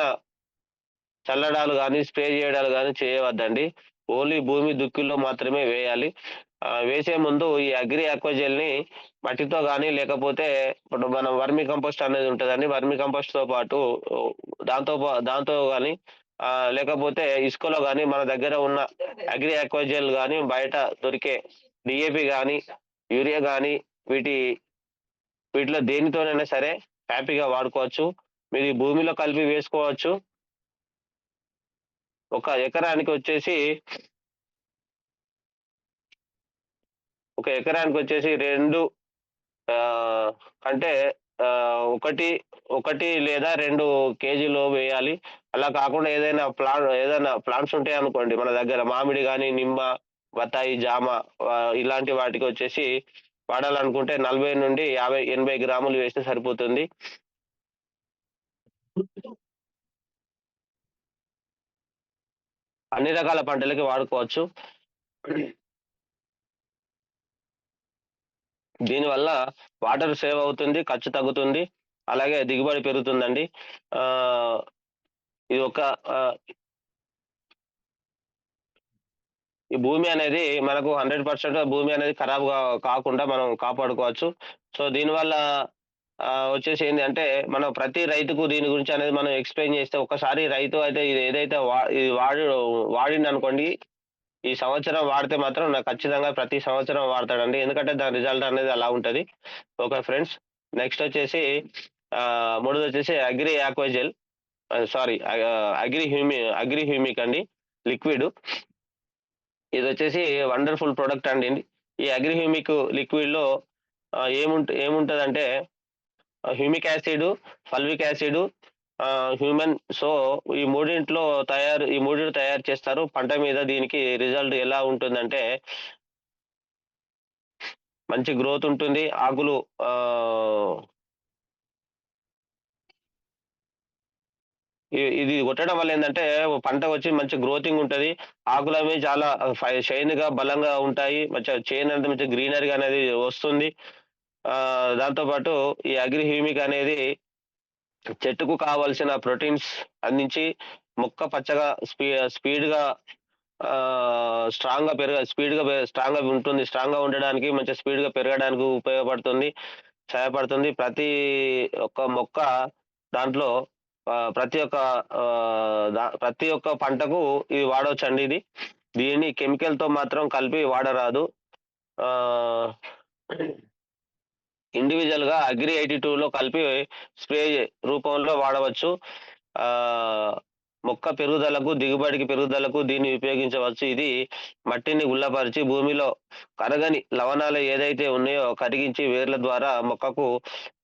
చల్లడాలు గాని, స్ప్రే జేయడాలు గాని చేయవద్దండి. ఓన్లీ భూమి దుక్కిలో మాత్రమే వేయాలి. వేసే ముందు ఈ అగ్రి అక్వాజెల్‌ని మట్టితో గాని, లేకపోతే ఇప్పుడు మనం వర్మి కంపోస్ట్ అనేది ఉంటదండి. వర్మి కంపోస్ట్‌తో పాటు దాంతో గాని లేకపోతే ఇసుకలో గాని మన దగ్గర ఉన్న అగ్రి అక్వాజెల్ గాని, బయట దొరికే డీఏపీ గాని, యూరియా గాని వీటి వీటిలో దేనితోనైనా సరే హ్యాపీగా వాడుకోవచ్చు. మీరు ఈ భూమిలో కలిపి వేసుకోవచ్చు. ఒక ఎకరానికి వచ్చేసి ఒక ఎకరానికొచ్చేసి 2 ఆహ్, అంటే 1 లేదా 2 కేజీలు వేయాలి. అలా కాకుండా ఏదైనా ప్లాంట్స్ ఉంటాయనుకోండి మన దగ్గర మామిడి గాని, నిమ్మ, బత్తాయి, జామ ఇలాంటి వాటికొచ్చేసి వాడాలనుకుంటే 40-50-80 గ్రాములు వేస్తే సరిపోతుంది. అన్ని రకాల పంటలకి వాడుకోవచ్చు. దీనివల్ల వాటర్ సేవ్ అవుతుంది. ఖర్చు తగ్గుతుంది. అలాగే దిగుబడి పెరుగుతుందండి. ఆహ్, ఇది ఒక ఆహ్, ఈ భూమి అనేది మనకు 100% భూమి అనేది కాకుండా మనం కాపాడుకోవచ్చు. సో, దీనివల్ల వచ్చేసి ఏంది అంటే, మనం ప్రతి రైతుకు దీని గురించి అనేది మనం ఎక్స్‌ప్లెయిన్ చేస్తే ఒక్కసారి రైతు అయితే ఇది ఏదైతే ఇది వాడిండనుకోండి, ఈ సంవత్సరం వాడితే మాత్రం నాకు ఖచ్చితంగా ప్రతి సంవత్సరం వాడతాడండి. ఎందుకంటే దాని రిజల్ట్ అనేది అలా ఉంటది. Okay friends. నెక్స్ట్ వచ్చేసి మూడోదొచ్చేసి agri aquagel sorry agri humic అండి. లిక్విడ్. ఇదొచ్చేసి వండర్‌ఫుల్ ప్రొడక్ట్ అండి. ఈ అగ్రి హ్యూమిక్ లిక్విడ్‌లో ఏముంటదంటే humic acid, fulvic acid human so, ఈ మూడిటిలో తయారు చేస్తారు. పంట మీద దీనికి రిజల్ట్ ఎలా ఉంటుందంటే మంచి గ్రోత్ ఉంటుంది. ఆకులు ఆహ్, ఇది కొట్టడం వల్ల ఏందంటే పంట వచ్చి మంచి గ్రోతింగ్ ఉంటది. ఆకులవి చాలా షైన్‌గా, బలంగా ఉంటాయి. మంచిగా చేను అంతా మంచిగా గ్రీనరీగా అనేది వస్తుంది. దాంతో పాటు ఈ అగ్రి హ్యూమిక్ అనేది చెట్టుకు కావాల్సిన ప్రోటీన్స్ అందించి మొక్క పచ్చగా స్పీడ్‌గా స్ట్రాంగ్‌గా ఉంటుంది. స్ట్రాంగ్‌గా ఉండడానికి మంచి స్పీడ్‌గా పెరగడానికి సహాయపడుతుంది. ఒక్క మొక్క దాంట్లో ప్రతి ఒక్క పంటకు ఇది వాడొచ్చండి ఇది. దీన్ని కెమికల్‌తో మాత్రం కలిపి వాడరాదు. ఆహ్, ఇండివిడ్యుయల్‌గా అగ్రి 82లో కలిపి స్ప్రే రూపంలో వాడవచ్చు. ఆహ్, మొక్క పెరుగుదలకు, పెరుగుదలకు దీన్ని ఉపయోగించవచ్చు. ఇది మట్టిని గుల్లపరిచి భూమిలో కరగని లవణాలు ఏదైతే ఉన్నాయో కరిగించి వేర్ల ద్వారా మొక్కకు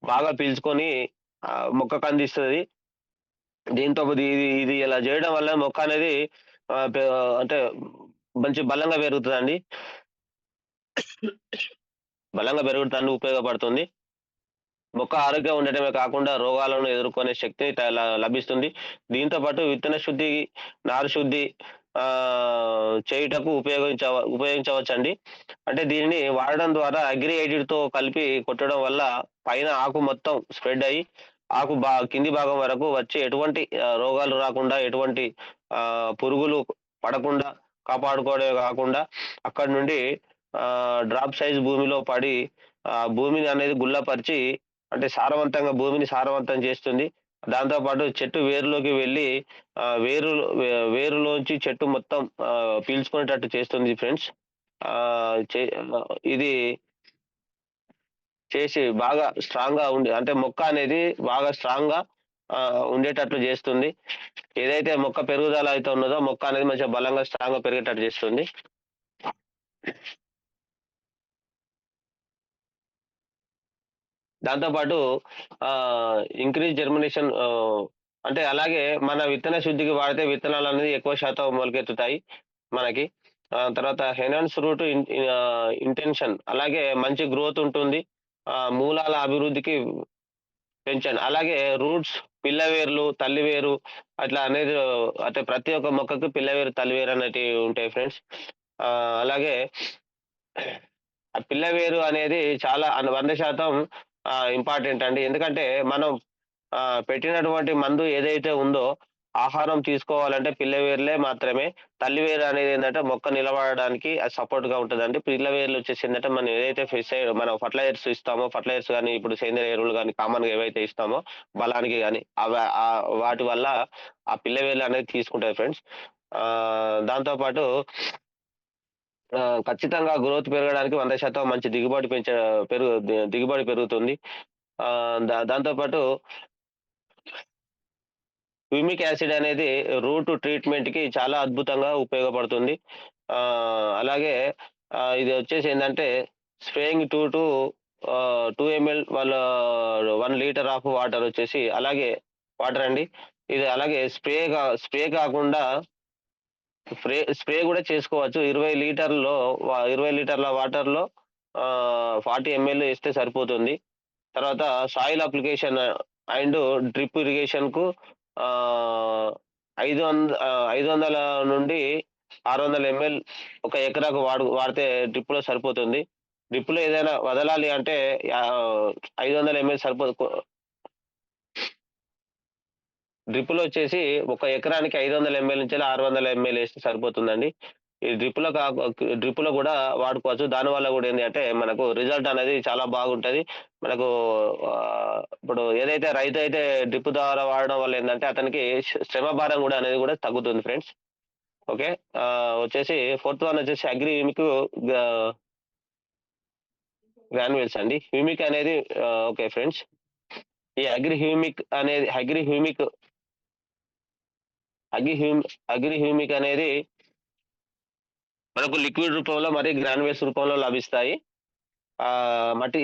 బాగా పీల్చుకొని మొక్కకు అందిస్తది. ఇది ఇలా జేయడం వల్ల మొక్క అనేది ఆహ్, పె అంటే మంచి బలంగా పెరుగుతదండి. బలంగా పెరగటానికి ఉపయోగపడుతుంది. మొక్క ఆరోగ్యంగా ఉండటమే కాకుండా రోగాలను ఎదుర్కొనే శక్తి లభిస్తుంది. దీంతో పాటు విత్తన శుద్ధి, నారు శుద్ధి చేయుటకు ఉపయోగించవచ్చండి. అంటే దీనిని వాడడం ద్వారా అగ్రి ఏజెడ్‌తో కలిపి కొట్టడం వల్ల పైన ఆకు మొత్తం స్ప్రెడ్ అయ్యి, ఆకు కింది భాగం వరకు వచ్చి ఎటువంటి రోగాలు రాకుండా, ఎటువంటి పురుగులు పడకుండా కాపాడుకోవడమే కాకుండా, అక్కడి నుండి డ్రాప్ సైజ్ భూమిలో పడి భూమిని అనేది గుల్లపరిచి, అంటే భూమిని సారవంతం చేస్తుంది. దాంతో పాటు చెట్టు వేరులోకి వెళ్లి వేరులోంచి చెట్టు మొత్తం పీల్చుకునేటట్టు చేస్తుంది ఫ్రెండ్స్. ఆహ్, చే ఇది చేసి బాగా స్ట్రాంగ్‌గా ఉండి, అంటే మొక్క అనేది బాగా స్ట్రాంగ్‌గా ఉండేటట్లు చేస్తుంది. ఏదైతే మొక్క పెరుగుదల అయితే ఉన్నదో, మొక్క అనేది మంచిగా బలంగా స్ట్రాంగ్‌గా పెరిగేటట్టు చేస్తుంది. దాంతో పాటు ఇంక్రీజ్ జర్మినేషన్, అంటే అలాగే మన విత్తన శుద్ధికి వాడితే విత్తనాలనేది ఎక్కువ శాతం మొలకెత్తుతాయి మనకి. తర్వాత ఎన్హాన్స్ రూట్ ఇంటెన్షన్, అలాగే మంచి గ్రోత్ ఉంటుంది. మూలాల అభివృద్ధికి పెంచండి. అలాగే రూట్స్, పిల్ల వేర్లు, తల్లి వేరు అట్లా అనేది, అంటే ప్రతి ఒక్క మొక్కకి పిల్ల వేరు, తల్లి వేరు అనేటివి ఉంటాయి ఫ్రెండ్స్. అలాగే ఆ పిల్ల వేరు అనేది చాలా 100% ఇంపార్టెంట్ అండి. ఎందుకంటే మనం పెట్టినటువంటి మందు ఏదైతే ఉందో, ఆహారం తీసుకోవాలంటే పిల్ల వేర్లే మాత్రమే. తల్లి వేరు అనేది ఏందంటే మొక్క నిలబడడానికి అది సపోర్ట్‌గా ఉంటదండి. పిల్ల వేర్లు వచ్చేసి ఏందంటే మనం ఏదైతే మనం ఫెర్టిలైజర్స్ ఇస్తామో, ఫెర్టిలైజర్స్ గాని, ఇప్పుడు సేంద్రియ ఎరువులు గాని, కామన్‌గా ఏవైతే ఇస్తామో బలానికి గాని, వాటి వల్ల ఆ పిల్ల వేర్లు అనేది తీసుకుంటాయి ఫ్రెండ్స్. దాంతో పాటు ఖచ్చితంగా గ్రోత్ పెరగడానికి 100% మంచి దిగుబడి దిగుబడి పెరుగుతుంది. దాంతో పాటు హ్యూమిక్ యాసిడ్ అనేది రూట్ ట్రీట్‌మెంట్‌కి చాలా అద్భుతంగా ఉపయోగపడుతుంది. అలాగే ఇది వచ్చేసి ఏందంటే spraying 2 ML 1 litre of water వచ్చేసి, అలాగే వాటర్ అండి. ఇది అలాగే స్ప్రే కాకుండా స్ప్రే గూడా చేసుకోవచ్చు. 20 లీటర్ల వాటర్‌లో 40 ఎంఎల్ ఎస్తే సరిపోతుంది. తర్వాత సాయిల్ అప్లికేషన్ అండ్ డ్రిప్ ఇరిగేషన్‌కు ఆహ్, 500 నుండి 600 ఎంఎల్ ఒక ఎకరాకు వాడితే డ్రిప్‌లో సరిపోతుంది. డ్రిప్‌లో ఏదైనా వదలాలి అంటే 500 ఎంఎల్ సరిపోదు. డ్రిప్పులో వచ్చేసి ఒక ఎకరానికి 500 ఎంఎల్ నుంచి 600 ఎంఎల్ ఏస్తే సరిపోతుందండి. ఈ డ్రిప్పులో గూడా వాడుకోవచ్చు. దానివల్ల గూడా ఏంది అంటే మనకు రిజల్ట్ అనేది చాలా బాగుంటది. మనకు ఇప్పుడు ఏదైతే రైతయితే డ్రిప్ ద్వారా వాడడం వల్ల ఏందంటే అతనికి శ్రమ భారం గూడా అనేది గూడా తగ్గుతుంది ఫ్రెండ్స్. ఓకే. వచ్చేసి ఫోర్త్ వన్ వచ్చేసి అగ్రి హ్యూమిక్ గా గ్రాన్యూల్స్ అండి. హ్యూమిక్ అనేది ఓకే ఫ్రెండ్స్. ఈ agri humic agri Hume agri humic అనేది మనకు లిక్విడ్ రూపంలో మరియు గ్రాన్యులేట్స్ రూపంలో లభిస్తాయి.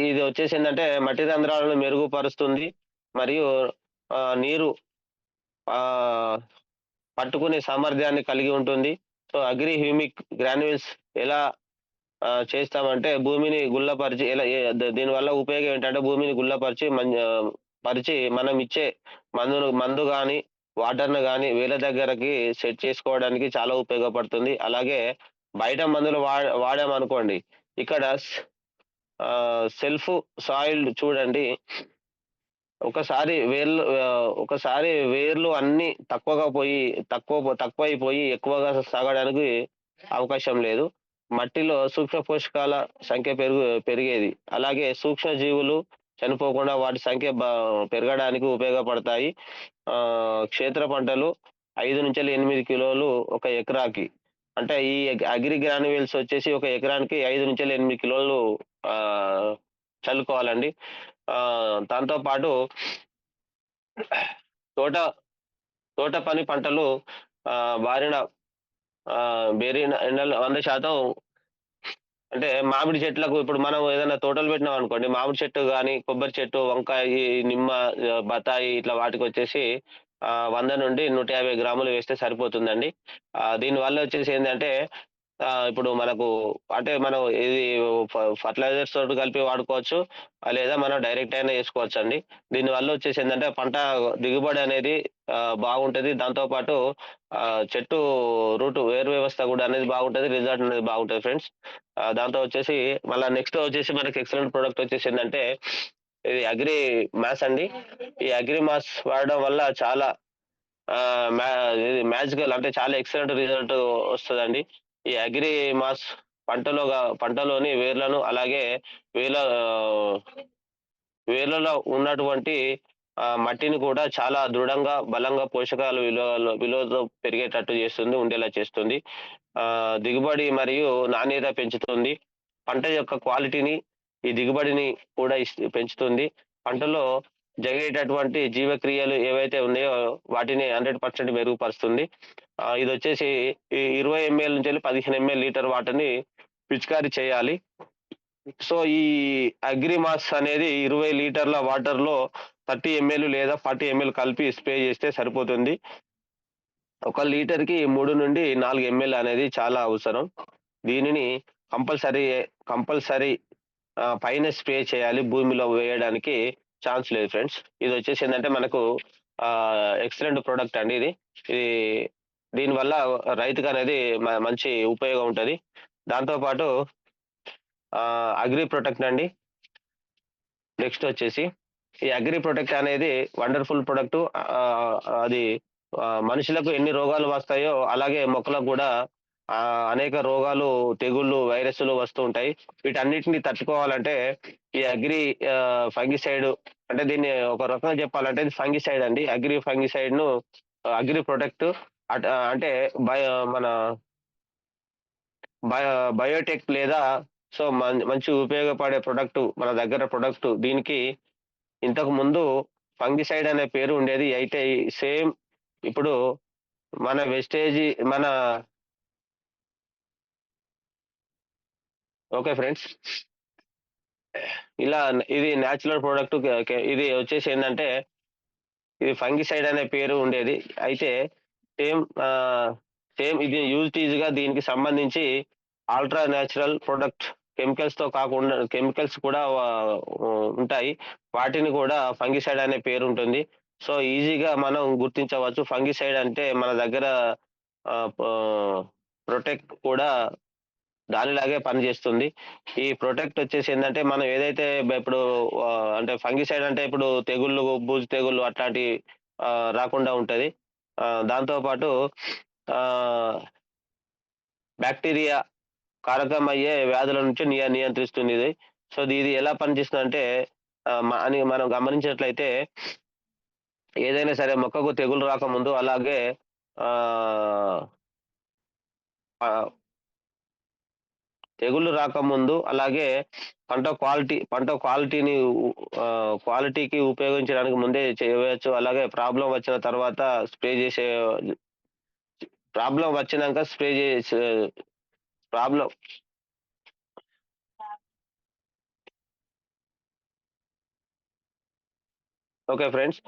ఇది వచ్చేసి ఏందంటే మట్టి రంధ్రాలను మెరుగుపరుస్తుంది. మరియు నీరు ఆహ్, పట్టుకునే సామర్థ్యాన్ని కలిగి ఉంటుంది. సో, అగ్రి హ్యూమిక్ గ్రాన్యూల్స్ ఎలా చేస్తామంటే భూమిని గుల్లపరిచి ఎలా ఏ ద దీనివల్ల ఉపయోగం ఏంటంటే భూమిని గుల్లపరిచి పరిచి మనం ఇచ్చే మందు గాని, వాటర్‌ని గాని వేళ్ళ దగ్గరకి సెట్ చేసుకోవడానికి చాలా ఉపయోగపడుతుంది. అలాగే బయట మందులు వాడామనుకోండి, ఇక్కడ సెల్ఫ్ సాయిల్డ్ చూడండి. ఒకసారి వేర్లు అన్నీ తక్కువైపోయి ఎక్కువగా సాగడానికి అవకాశం లేదు. మట్టిలో సూక్ష్మ పోషకాల సంఖ్య పెరిగేది. అలాగే సూక్ష్మ జీవులు చనిపోకుండా వాటి సంఖ్య పెరగడానికి ఉపయోగపడతాయి. క్షేత్ర పంటలు 5-8 కిలోలు ఒక ఎకరాకి. అంటే ఈ అగ్రి గ్రాన్యుల్స్ వచ్చేసి ఒక ఎకరానికి 5-8 కిలోలు ఆహ్, చల్లుకోవాలండి. దాంతో పాటు తోట తోట పని పంటలు బారిన బెరిన ఎండలు 100% అంటే మామిడి చెట్లకు ఇప్పుడు మనం ఏదైనా తోటలు పెట్టినామనుకోండి, మామిడి చెట్టు గాని, కొబ్బరి చెట్టు, వంకాయి, నిమ్మ, బత్తాయి ఇట్లా వాటికొచ్చేసి 100-150 గ్రాములు వేస్తే సరిపోతుందండి. దీనివల్ల వచ్చేసి ఏందంటే ఇప్పుడు మనకు అంటే మనం ఇది ఫర్టిలైజర్స్ తోటి కలిపి వాడుకోవచ్చు. లేదా మనం డైరెక్ట్ అయినా ఏసుకోవచ్చండి. దీనివల్ల వచ్చేసి ఏందంటే పంట దిగుబడి అనేది బాగుంటది. దాంతో పాటు చెట్టు వేరు వ్యవస్థ గూడా అనేది బాగుంటది. రిజల్ట్ అనేది బాగుంటది ఫ్రెండ్స్. దాంతో వచ్చేసి మళ్ళా నెక్స్ట్ వచ్చేసి మనకి ఎక్సలెంట్ ప్రొడక్ట్ వచ్చేసి ఏందంటే ఇది అగ్రి మాస్ అండి. ఈ అగ్రి మాస్ వాడడం వల్ల చాలా ఆహ్, మ్యా ఇది మ్యాజికల్ అంటే చాలా ఎక్సలెంట్ రిజల్ట్ వస్తదండి. ఈ అగ్రి మాస్ పంటలోని వేర్లను అలాగే వేల ఆహ్, వేర్లలో ఉన్నటువంటి మట్టిని కూడా చాలా దృఢంగా, బలంగా పోషకాలు విలువలతో పెరిగేటట్టు చేస్తుంది, ఉండేలా చేస్తుంది. దిగుబడి మరియు నాణ్యత పెంచుతుంది. పంట యొక్క క్వాలిటీని, ఈ దిగుబడిని కూడా పెంచుతుంది. పంటలో జరిగేటటువంటి జీవక్రియలు ఏవైతే ఉన్నాయో వాటిని 100% మెరుగుపరుస్తుంది. ఇదొచ్చేసి ఈ 20 ఎంఎల్ నుంచెల్లి 15 ఎంఎల్ లీటర్ వాటర్‌ని పిచికారీ చేయాలి. సో, ఈ అగ్రిమాస్ అనేది 20 లీటర్ల వాటర్‌లో 30 ఎంఎల్ లేదా 40 ఎంఎల్ కలిపి స్ప్రే చేస్తే సరిపోతుంది. ఒక లీటర్‌కి 3-4 ఎంఎల్ అనేది చాలా అవసరం. దీనిని కంపల్సరీ కంపల్సరీ పైన స్ప్రే చేయాలి. భూమిలో వేయడానికి ఛాన్స్ లేదు ఫ్రెండ్స్. ఇదొచ్చేసి ఏందంటే మనకు ఎక్సలెంట్ ప్రొడక్ట్ అండి ఇది. ఇది దీనివల్ల రైతుకనేది మంచి ఉపయోగం ఉంటది. దాంతో పాటు అగ్రి ప్రొటెక్ట్ అండి. నెక్స్ట్ వచ్చేసి ఈ అగ్రి ప్రొటెక్ట్ అనేది వండర్‌ఫుల్ ప్రొడక్టు. అది మనుషులకు ఎన్ని రోగాలు వస్తాయో అలాగే మొక్కలకు గూడా అనేక రోగాలు, తెగుళ్ళు, వైరస్‌లు వస్తూ ఉంటాయి. వీటన్నిటిని తట్టుకోవాలంటే ఈ అగ్రి ఫంగిసైడ్ అంటే దీన్ని ఒక రకంగా చెప్పాలంటే ఇది ఫంగిసైడ్ అండి. అగ్రి ఫంగిసైడ్‌ను అగ్రి ప్రొటెక్ట్ అంటే మన బయో బయోటెక్ లేదా సో, మంచి ఉపయోగపడే ప్రొడక్టు మన దగ్గర ప్రొడక్టు. దీనికి ఇంతకు ముందు ఫంగిసైడ్ అనే పేరు ఉండేది. అయితే సేమ్ ఇప్పుడు మన వెస్టేజీ మన ఓకే ఫ్రెండ్స్. ఇది నేచురల్ ప్రొడక్ట్ ఇది వచ్చేసి ఏందంటే ఇది ఫంగిసైడ్ అనే పేరు ఉండేది. అయితే సేమ్ సేమ్ ఇది ఈజీగా దీనికి సంబంధించి అల్ట్రా నేచురల్ ప్రొడక్ట్ కెమికల్స్ కూడా ఉంటాయి. వాటిని కూడా ఫంగిసైడ్ అనే పేరుంటుంది. సో, ఈజీగా మనం గుర్తించవచ్చు. ఫంగిసైడ్ అంటే మన దగ్గర ఆహ్, ప ప్రొటెక్ట్ కూడా దానిలాగే పనిచేస్తుంది. ఈ ప్రొటెక్ట్ వచ్చేసి ఏందంటే మనం ఏదైతే ఇప్పుడు అంటే ఫంగిసైడ్ అంటే ఇప్పుడు తెగుళ్ళు, బూజు తెగుళ్ళు అట్లాంటివి రాకుండా ఉంటది. దాంతో పాటు ఆహ్, బాక్టీరియా కారకమయ్యే వ్యాధుల నుంచి నియంత్రిస్తుందిది. సో, ఇది ఎలా పనిచేస్తుందంటే అని మనం గమనించినట్లయితే ఏదైనా సరే మొక్కకు తెగులు రాకముందు అలాగే ఆహ్, ఆహ్, తెగుళ్ళు రాకముందు అలాగే క్వాలిటీకి ఉపయోగించడానికి ముందే చేయవచ్చు. అలాగే ప్రాబ్లమ్ వచ్చినంక స్ప్రే చేసే ప్రాబ్లమ్ ఓకే ఫ్రెండ్స్.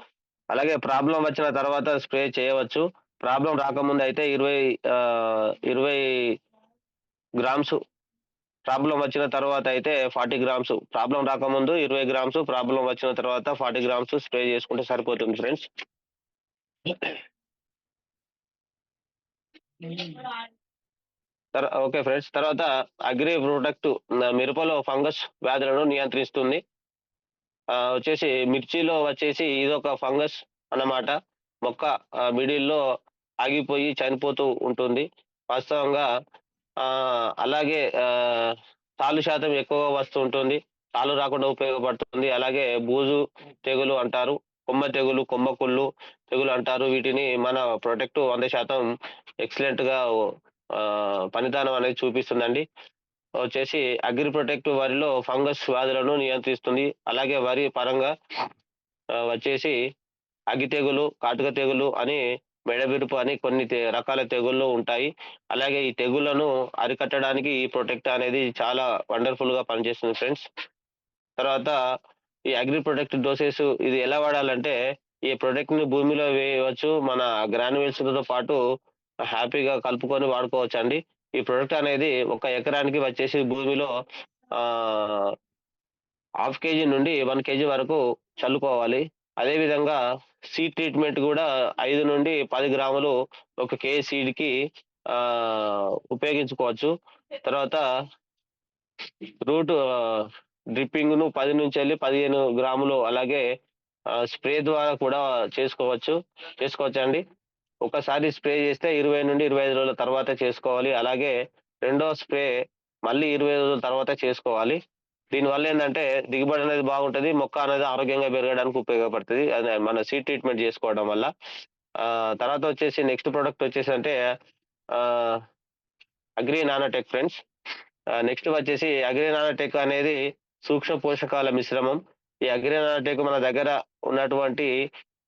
అలాగే ప్రాబ్లమ్ వచ్చిన తర్వాత స్ప్రే చేయవచ్చు. ప్రాబ్లమ్ రాకముందయితే 20 గ్రామ్స్, ప్రాబ్లమ్ వచ్చిన తర్వాత అయితే 40 గ్రామ్స్. ప్రాబ్లమ్ రాకముందు 20 గ్రామ్స్, ప్రాబ్లమ్ వచ్చిన తర్వాత 40 గ్రామ్స్ స్ప్రే చేసుకుంటే సరిపోతుంది ఫ్రెండ్స్. Okay friends. తర్వాత అగ్రి ప్రొడక్ట్ మిరపలో ఫంగస్ వ్యాధులను నియంత్రిస్తుంది. మిర్చిలో వచ్చేసి ఇదొక ఫంగస్ అన్నమాట. మొక్క మిడిల్‌లో ఆగిపోయి చనిపోతూ ఉంటుంది. వాస్తవంగా అలాగే తాలు శాతం ఎక్కువగా వస్తూ ఉంటుంది. తాలు రాకుండా ఉపయోగపడుతుంది. అలాగే బూజు తెగులు అంటారు. కొమ్మ తెగులు, కొమ్మ కుళ్ళు తెగులు అంటారు. వీటిని మన ప్రొటెక్ట్ 100% ఎక్సలెంట్‌గా పనితనం అనేది చూపిస్తుందండి. అగ్రి ప్రొటెక్ట్ వరిలో ఫంగస్ వ్యాధులను నియంత్రిస్తుంది. అలాగే వరి పరంగా వచ్చేసి అగ్గి తెగులు, కాటుక తెగులు అని, మెడబిరుపు అని కొన్ని రకాల తెగుళ్ళు ఉంటాయి. అలాగే ఈ తెగుళ్లను అరికట్టడానికి ఈ ప్రొటెక్ట్ అనేది చాలా వండర్‌ఫుల్‌గా పనిచేస్తుంది ఫ్రెండ్స్. తర్వాత ఈ అగ్రి ప్రొటెక్ట్ డోసెస్ ఇది ఎలా వాడాలంటే, ఈ ప్రొడక్ట్‌ని భూమిలో వేయవచ్చు. మన గ్రాన్యూల్స్‌తో పాటు హ్యాపీగా కలుపుకొని వాడుకోవచ్చండి. ఈ ప్రొడక్ట్ అనేది ఒక ఎకరానికి వచ్చేసి భూమిలో ఆహ్, హాఫ్ కేజీ నుండి 1 కేజీ వరకు చల్లుకోవాలి. అదే విధంగా సీడ్ ట్రీట్‌మెంట్ గూడా 5-10 గ్రాములు ఒక కేజీ సీడ్‌కి ఉపయోగించుకోవచ్చు. తర్వాత రూట్ డ్రిప్పింగ్‌ను 10-15 గ్రాములు అలాగే స్ప్రే ద్వారా కూడా చేసుకోవచ్చండి. ఒకసారి స్ప్రే చేస్తే 20-25 రోజుల తర్వాత చేసుకోవాలి. అలాగే రెండో స్ప్రే మళ్ళీ 20 రోజుల తర్వాత చేసుకోవాలి. దీనివల్ల ఏందంటే దిగుబడి అనేది బాగుంటది. మొక్క అనేది ఆరోగ్యంగా పెరగడానికి ఉపయోగపడుతది. అదే మన సీడ్ ట్రీట్‌మెంట్ చేసుకోవడం వల్ల. తర్వాత వచ్చేసి నెక్స్ట్ ప్రొడక్ట్ వచ్చేసంటే ఆహ్, అగ్రి నానోటెక్ ఫ్రెండ్స్. నెక్స్ట్ వచ్చేసి అగ్రి నానోటెక్ అనేది సూక్ష్మ పోషకాల మిశ్రమం. ఈ అగ్రి నానోటెక్ మన దగ్గర ఉన్నటువంటి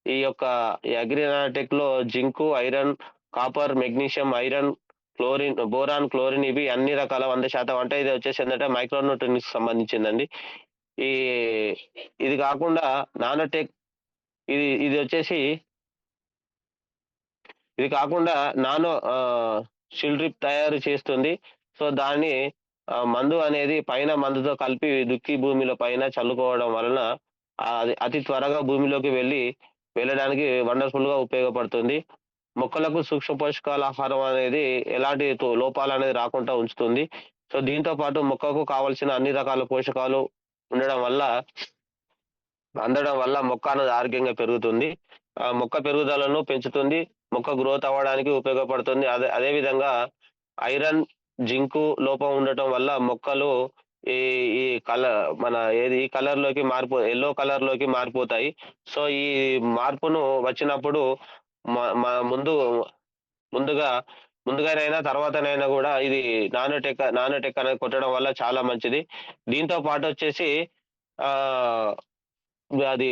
ఈ యొక్క ఈ అగ్రి నానోటెక్‌లో zinc, iron, copper, magnesium, iron, chlorine, boron, chlorine ఇవి అన్ని రకాల 100% అంటే ఇది వచ్చేసి ఏందంటే మైక్రో న్యూట్రియన్స్‌కి సంబంధించిందండి. ఈ ఇది కాకుండా నానోటెక్ ఇది ఇది వచ్చేసి ఇది కాకుండా షిల్ డ్రిప్ తయారు చేస్తుంది. సో, దాన్ని మందు అనేది పైన మందుతో కలిపి దుక్కి భూమిలో పైన చల్లుకోవడం వలన అది అతి త్వరగా భూమిలోకి వెళ్ళడానికి వండర్‌ఫుల్‌గా ఉపయోగపడుతుంది. మొక్కలకు సూక్ష్మ పోషకాల ఆహారం అనేది ఎలాంటి లోపాలనేది రాకుండా ఉంచుతుంది. సో, దీంతో పాటు మొక్కకు కావాల్సిన అన్ని రకాల పోషకాలు ఉండడం వల్ల అందడం వల్ల మొక్క అనేది ఆరోగ్యంగా పెరుగుతుంది. మొక్క పెరుగుదలను పెంచుతుంది. మొక్క గ్రోత్ అవ్వడానికి ఉపయోగపడుతుంది. అదే అదే విధంగా ఐరన్, జింకు లోపం ఉండటం వల్ల మొక్కలు ఈ ఈ కల మన ఏది ఈ కలర్‌లోకి యెల్లో కలర్‌లోకి మారిపోతాయి. సో, ఈ మార్పును వచ్చినప్పుడు మ మ ముందు ముందుగా ముందుగానైనా తర్వాతనైనా గూడా ఇది నానోటెక్ అనేది కొట్టడం వల్ల చాలా మంచిది. దీంతో పాటొచ్చేసి ఆహ్ అది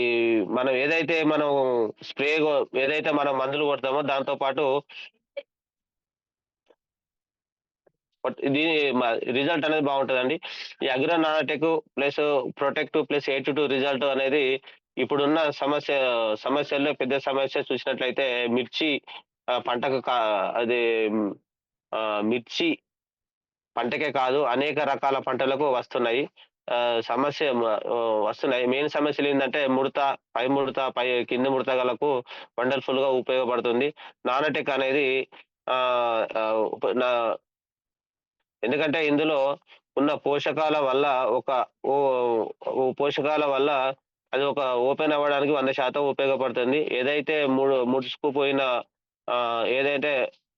మనం ఏదైతే మనం స్ప్రే గొ ఏదైతే మనం మందులు కొడతామో దాంతో పాటు ఇది రిజల్ట్ అనేది బావుంటదండి. ఈ agro nanotech plus protect plus 82 result అనేది ఇప్పుడున్న సమస్యల్లో పెద్ద సమస్య చూసినట్లయితే మిర్చి పంటకు అది మిర్చి పంటకే కాదు అనేక రకాల పంటలకు వస్తున్నాయి. వస్తున్నాయి. మెయిన్ సమస్యలేందంటే ముడత, పై ముడత, కింది ముడతలకు వండర్‌ఫుల్‌గా ఉపయోగపడుతుంది. నానోటెక్ అనేది ఆహ్, ఆహ్, ఉప నా ఎందుకంటే ఇందులో ఉన్న పోషకాల వల్ల ఒక ఓ ఓ పోషకాల వల్ల అది ఒక ఓపెన్ అవ్వడానికి 100% ఉపయోగపడుతుంది. ఏదైతే ముడుచుకుపోయిన ఏదైతే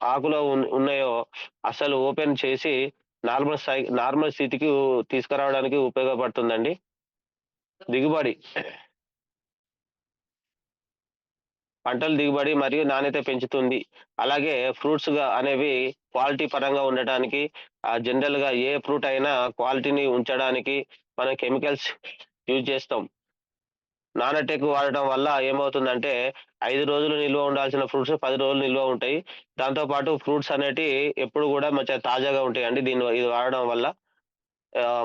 ఆకులో ఉన్నాయో అసలు ఓపెన్ చేసి నార్మల్ స్థితికి తీసుకురావడానికి ఉపయోగపడుతుందండి. దిగుబడి, పంటల దిగుబడి మరియు నాణ్యత పెంచుతుంది. అలాగే అనేవి క్వాలిటీ పరంగా ఉండటానికి జనరల్‌గా ఏ ఫ్రూట్ అయినా క్వాలిటీని ఉంచడానికి మనం కెమికల్స్ యూజ్ చేస్తాం. నానోటెక్ వాడటం వల్ల ఏమవుతుందంటే 5 రోజులు నిల్వ ఉండాల్సిన ఫ్రూట్స్ 10 రోజులు నిల్వ ఉంటాయి. దాంతో పాటు ఫ్రూట్స్ అనేటియి ఎప్పుడు గూడా మంచిగా తాజాగా ఉంటాయండి. ఇది వాడడం వల్ల.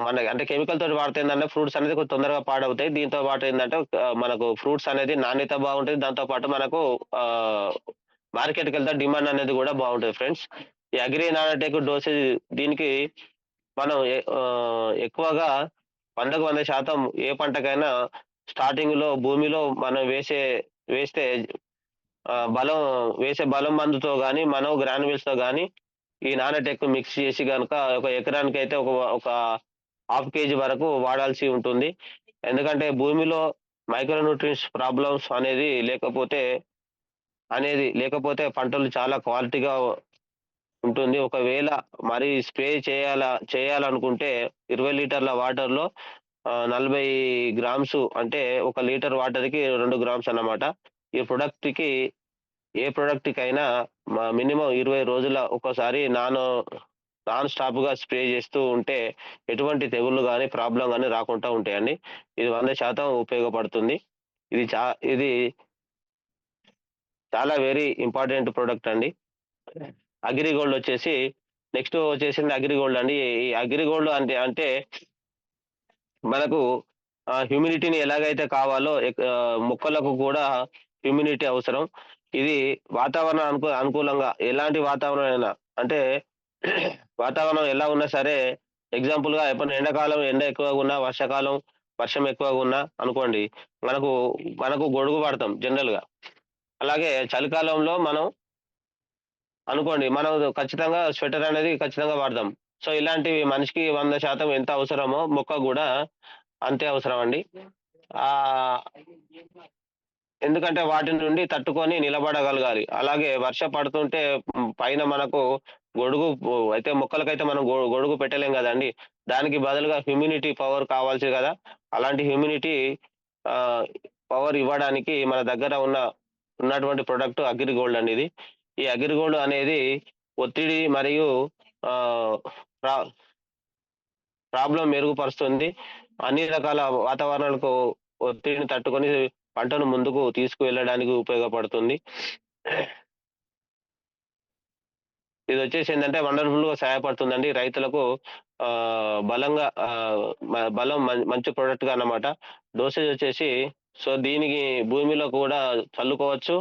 మనకి అంటే కెమికల్ తోటి వాడితే ఏందంటే ఫ్రూట్స్ అనేది కొంచెం తొందరగా పాడవుతాయి. దీంతో పాటు ఏందంటే మనకు ఫ్రూట్స్ అనేది నాణ్యత బాగుంటది. దాంతో పాటు మనకు ఆహ్, మార్కెట్‌కెళ్తే డిమాండ్ అనేది గూడా బాగుంటది ఫ్రెండ్స్. ఈ అగ్రి నానోటెక్ డోసేజ్ దీనికి మనం ఎక్కువగా 100కు 100% ఏ పంటకైనా స్టార్టింగ్‌లో భూమిలో మనం వేస్తే వేసే బలం మందుతో గాని, మనం గ్రాన్యూల్స్‌తో గాని ఈ నానోటెక్ మిక్స్ చేసి గనుక ఒక ఎకరానికైతే ఒక హాఫ్ కేజీ వరకు వాడాల్సి ఉంటుంది. ఎందుకంటే భూమిలో మైక్రో న్యూట్రియంట్స్ ప్రాబ్లమ్స్ లేకపోతే పంటలు చాలా క్వాలిటీగా ఉంటుంది. ఒకవేళ మరి స్ప్రే చేయాలనుకుంటే 20 లీటర్ల వాటర్‌లో 40 గ్రామ్స్ అంటే ఒక లీటర్ వాటర్‌కి 2 గ్రామ్స్ అన్నమాట. ఈ ప్రొడక్ట్‌కి ఏ ప్రొడక్ట్‌కైనా మినిమమ్ 20 రోజుల ఒక్కోసారి నాన్ స్టాప్‌గా స్ప్రే చేస్తూ ఉంటే ఎటువంటి తెగుళ్ళు గాని, ప్రాబ్లమ్ గాని రాకుండా ఉంటాయండి. ఇది 100% ఉపయోగపడుతుంది. ఇది చా ఇది చాలా వెరీ ఇంపార్టెంట్ ప్రొడక్ట్ అండి. అగ్రిగోల్డ్ వచ్చేసి నెక్స్ట్ వచ్చేసింది అగ్రిగోల్డ్ అండి. ఈ అగ్రిగోల్డ్ అంటే మనకు హ్యూమిడిటీని ఎలాగైతే కావాలో మొక్కలకు కూడా హ్యూమిడిటీ అవసరం. ఇది వాతావరణం అనుకూలంగా ఎలాంటి వాతావరణమైనా అంటే వాతావరణం ఎలా ఉన్నా సరే, ఎగ్జాంపుల్‌గా ఎప్పుడన్నా ఎండాకాలం ఎండ ఎక్కువగా ఉన్నా, వర్షాకాలం వర్షం ఎక్కువగా ఉన్నా అనుకోండి, మనకు మనకు గొడుగు వాడతాం జనరల్‌గా. అలాగే చలికాలంలో మనం అనుకోండి, మనం ఖచ్చితంగా స్వెటర్ అనేది ఖచ్చితంగా వాడతాం. సో, ఇలాంటివి మనిషికి 100% ఎంత అవసరమో మొక్కకు గూడా అంతే అవసరం అండి. ఆహ్, ఎందుకంటే వాటి నుండి తట్టుకొని నిలబడగలగాలి. అలాగే వర్షం పడుతుంటే పైన మనకు గొడుగు అయితే మొక్కలకైతే మనం గొడుగు పెట్టలేం గదండీ! దానికి బదులుగా హ్యూమిడిటీ పవర్ కావాల్సి గదా! అలాంటి హ్యూమిడిటీ ఆహ్, పవర్ ఇవ్వడానికి మన దగ్గర ఉన్నటువంటి ప్రొడక్ట్ అగ్రిగోల్డ్ అండి ఇది. ఈ అగ్రిగోల్డ్ అనేది ఒత్తిడి మరియు ఆహ్, ప్రా ప్రాబ్లమ్ మెరుగుపరుస్తుంది. అన్ని రకాల వాతావరణాలకు ఒత్తిడిని తట్టుకొని పంటను ముందుకు తీసుకువెళ్ళడానికి ఉపయోగపడుతుంది. ఇదొచ్చేసి ఏందంటే వండర్‌ఫుల్‌గా సహాయపడుతుందండి రైతులకు. బలంగా బలం మంచి ప్రొడక్ట్‌గా అన్నమాట. డోసేజ్ వచ్చేసి సో, దీనికి భూమిలో కూడా చల్లుకోవచ్చు.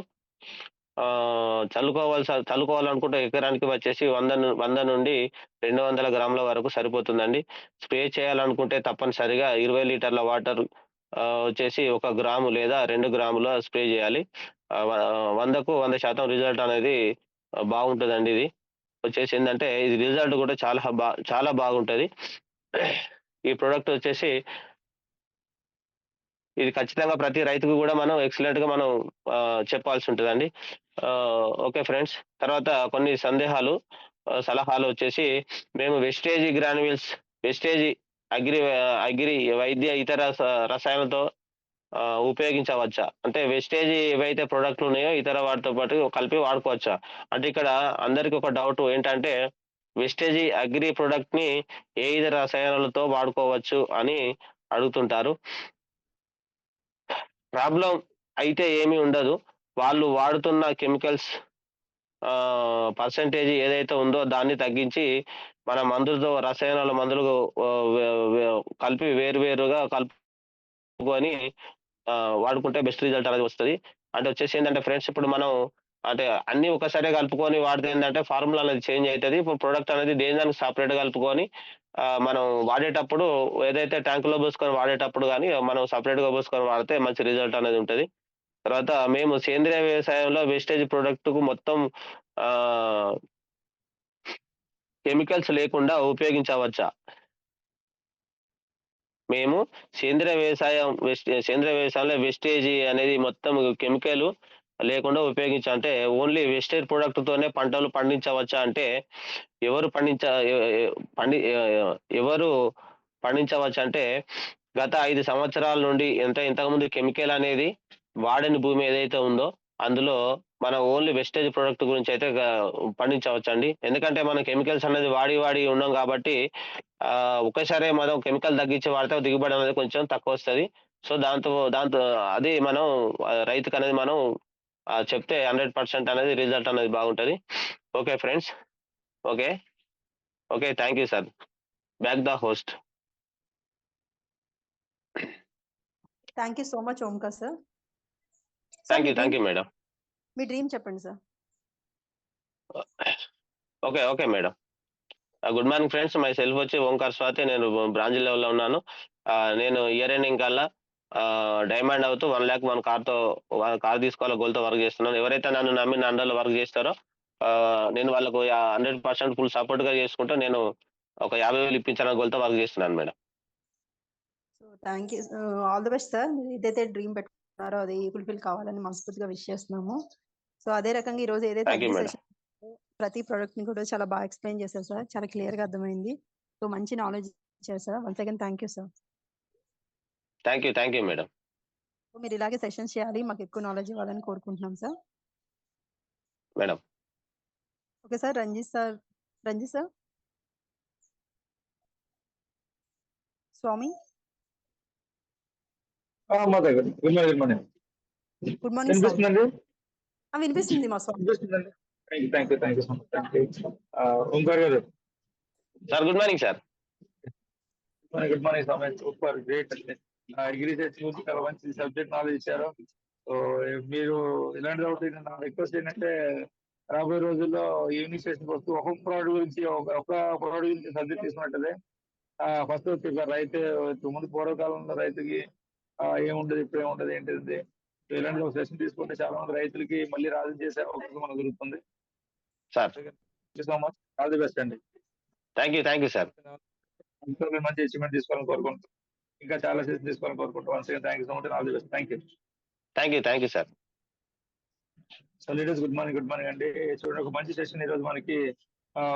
చల్లుకోవాలనుకుంటే ఎకరానికి వచ్చేసి 100 నుండి 200 గ్రాముల వరకు సరిపోతుందండి. స్ప్రే చేయాలనుకుంటే తప్పనిసరిగా 20 లీటర్ల వాటర్ వచ్చేసి 1 గ్రాము లేదా 2 గ్రాముల స్ప్రే చేయాలి. 100కు 100% రిజల్ట్ అనేది బాగుంటదండి ఇది. వచ్చేసి ఏందంటే ఇది రిజల్ట్ కూడా చాలా బాగుంటది. ఈ ప్రొడక్ట్ వచ్చేసి ఇది ఖచ్చితంగా ప్రతి రైతుకు గూడా మనం ఎక్సలెంట్‌గా మనం చెప్పాల్సి ఉంటదండి. Okay friends. తర్వాత కొన్ని సందేహాలు, సలహాలు వచ్చేసి మేము వెస్టేజి అగ్రి వైద్య ఇతర రసాయనాలతో ఉపయోగించవచ్చా? అంటే వెస్టేజి ఏవైతే ప్రొడక్ట్‌లు ఉన్నాయో ఇతర వాటితో పాటు కలిపి వాడుకోవచ్చా? అంటే ఇక్కడ అందరికి ఒక డౌట్ ఏంటంటే వెస్టేజి అగ్రి ప్రొడక్ట్‌ని ఏ ఇతర రసాయనాలతో వాడుకోవచ్చు అని అడుగుతుంటారు. ప్రాబ్లమ్ అయితే ఏమీ ఉండదు. వాళ్ళు వాడుతున్న కెమికల్స్ పర్సెంటేజ్ ఏదైతే ఉందో దాన్ని తగ్గించి, మన మందులతో రసాయనాల మందులు ఆహ్, వె వె కలిపి వేరుగా కలుపుకొని వాడుకుంటే బెస్ట్ రిజల్ట్ అనేది వస్తది. అంటే వచ్చేసి ఏందంటే ఫ్రెండ్స్, ఇప్పుడు మనం అంటే అన్నీ ఒకసారే కలుపుకొని వాడితే ఏందంటే ఫార్ములా అనేది చేంజ్ అయితది. ఇప్పుడు ప్రొడక్ట్ అనేది దేని దానికి సెపరేట్‌గా కలుపుకొని మనం వాడేటప్పుడు ఏదైతే ట్యాంక్‌లో పోసుకొని వాడేటప్పుడు గాని మనం సెపరేట్‌గా పోసుకొని వాడితే మంచి రిజల్ట్ అనేది ఉంటది. తర్వాత మేము సేంద్రియ వ్యవసాయంలో వేస్టేజ్ ప్రొడక్ట్‌కు మొత్తం ఆహ్, కెమికల్స్ లేకుండా ఉపయోగించవచ్చా? మేము సేంద్రియ వ్యవసాయంలో వెస్టేజి అనేది మొత్తం కెమికల్ లేకుండా ఉపయోగించా అంటే ఓన్లీ వెస్టేజ్ ప్రొడక్ట్‌తోనే పంటలు పండించవచ్చా అంటే, ఎవరు పండించ ఎ ఎ పండి ఎవరు పండించవచ్చంటే, గత 5 సంవత్సరాల నుండి ఇంతకుముందు కెమికల్ అనేది వాడని భూమి ఏదైతే ఉందో, అందులో మనం ఓన్లీ వెస్టేజ్ ప్రొడక్ట్ గురించయితే పండించవచ్చండి. ఎందుకంటే మనం కెమికల్స్ అనేది వాడి ఉన్నాం కాబట్టి ఒకేసారి మనం కెమికల్ తగ్గించి వాడితే దిగుబడి అనేది కొంచెం తక్కువొస్తది. సో, దాంతో అది మనం రైతుకనేది మనం చెప్తే 100% అనేది రిజల్ట్ అనేది బాగుంటది. Okay friends. Okay. Okay. Thank you sir. Back the host. Thank you so much Omkar sir. Sir thank you madam. మీ డ్రీమ్ చెప్పండి sir. Okay madam. Good morning friends. Myself వచ్చి ఓంకార్ స్వాతి. నేను బ్రాంచ్ లెవెల్‌లో ఉన్నాను. నేను ఇయర్ ఎండింగ్ కల్లా diamond అవుతూ 1,00,000 మన కార్ తీసుకోవాల గోల్‌తో వర్క్ చేస్తున్నాను. ఎవరైతే నన్ను నమ్మి నా అండర్‌లో వర్క్ చేస్తారో నేను వాళ్ళకు 100% ఫుల్ సపోర్ట్‌గా చేసుకుంటూ నేను ఒక 50,000 ఇప్పించాలనే గోల్‌తో వర్క్ చేస్తున్నాను madam. So thank you. All the best sir. మీరు ఏదైతే డ్రీమ్ పెట్టుకున్నారో అది ఫుల్‌ఫిల్ కావాలని మనస్ఫూర్తిగా విష్ చేస్తున్నాము. సో అదే రకంగా ఈరోజు ఏదైతే thank you agree madam. Session ప్రతి ప్రొడక్ట్‌ని కూడా చాలా బాగా ఎక్స్‌ప్లెయిన్ చేశారు సార్. చాలా క్లియర్‌గా అర్థమైంది. సో మంచి నాలెడ్జ్ ఇచ్చారు sir. Once again thank you sir. Thank you madam. So మీరు ఇలాగే సెషన్స్ చేయాలి. మాకు ఎక్కువ నాలెడ్జ్ ఇవ్వాలని కోరుకుంటున్నాం sir. Madam. Okay sir. Ranjith sir. Swami. Madhav గారు good morning. Good morning Swami. వినిపిస్తుందండి? వినిపిస్తుంది మా స్వామి. వినిపిస్తుందండి. Thank you so much. Omkar గారు sir good morning sir. Good morning Swami. Super great. Agriculture గురించి చాలా మంచి సబ్జెక్ట్ నాలెడ్జ్ ఇచ్చారు. సో మీరు ఇలాంటి డౌట్ నా రిక్వెస్ట్ ఏంటంటే రాబోయే రోజుల్లో ఈవినింగ్ సెషన్ వస్తూ ఒక్కొక్క ప్రోడక్ట్ గురించి ఒక ప్రోడక్ట్ గురించి సబ్జెక్ట్ తీసుకున్నట్టే ఫస్ట్ వచ్చి రైతు ముందు పూర్వకాలంలో రైతుకి ఏముండదు ఇప్పుడు ఏముండదు ఏంటిది ఇలాంటి ఒక సెషన్ తీసుకుంటే చాలా మంది రైతులకి మళ్ళీ రాజు చేసే అవకాశం మనకు దొరుకుతుంది. Sir so much, all the best అండి. Thank you sir. మంచి అచీవ్మెంట్ తీసుకోవాలని కోరుకుంటున్నాం. ఇంకా చాలా సెషన్ తీసుకోవాలని కోరుకుంటున్నాం. Once again thank you so much, all the best. Thank you sir. So leaders good morning అండి. చూడండి, ఒక మంచి సెషన్ ఈ రోజు మనకి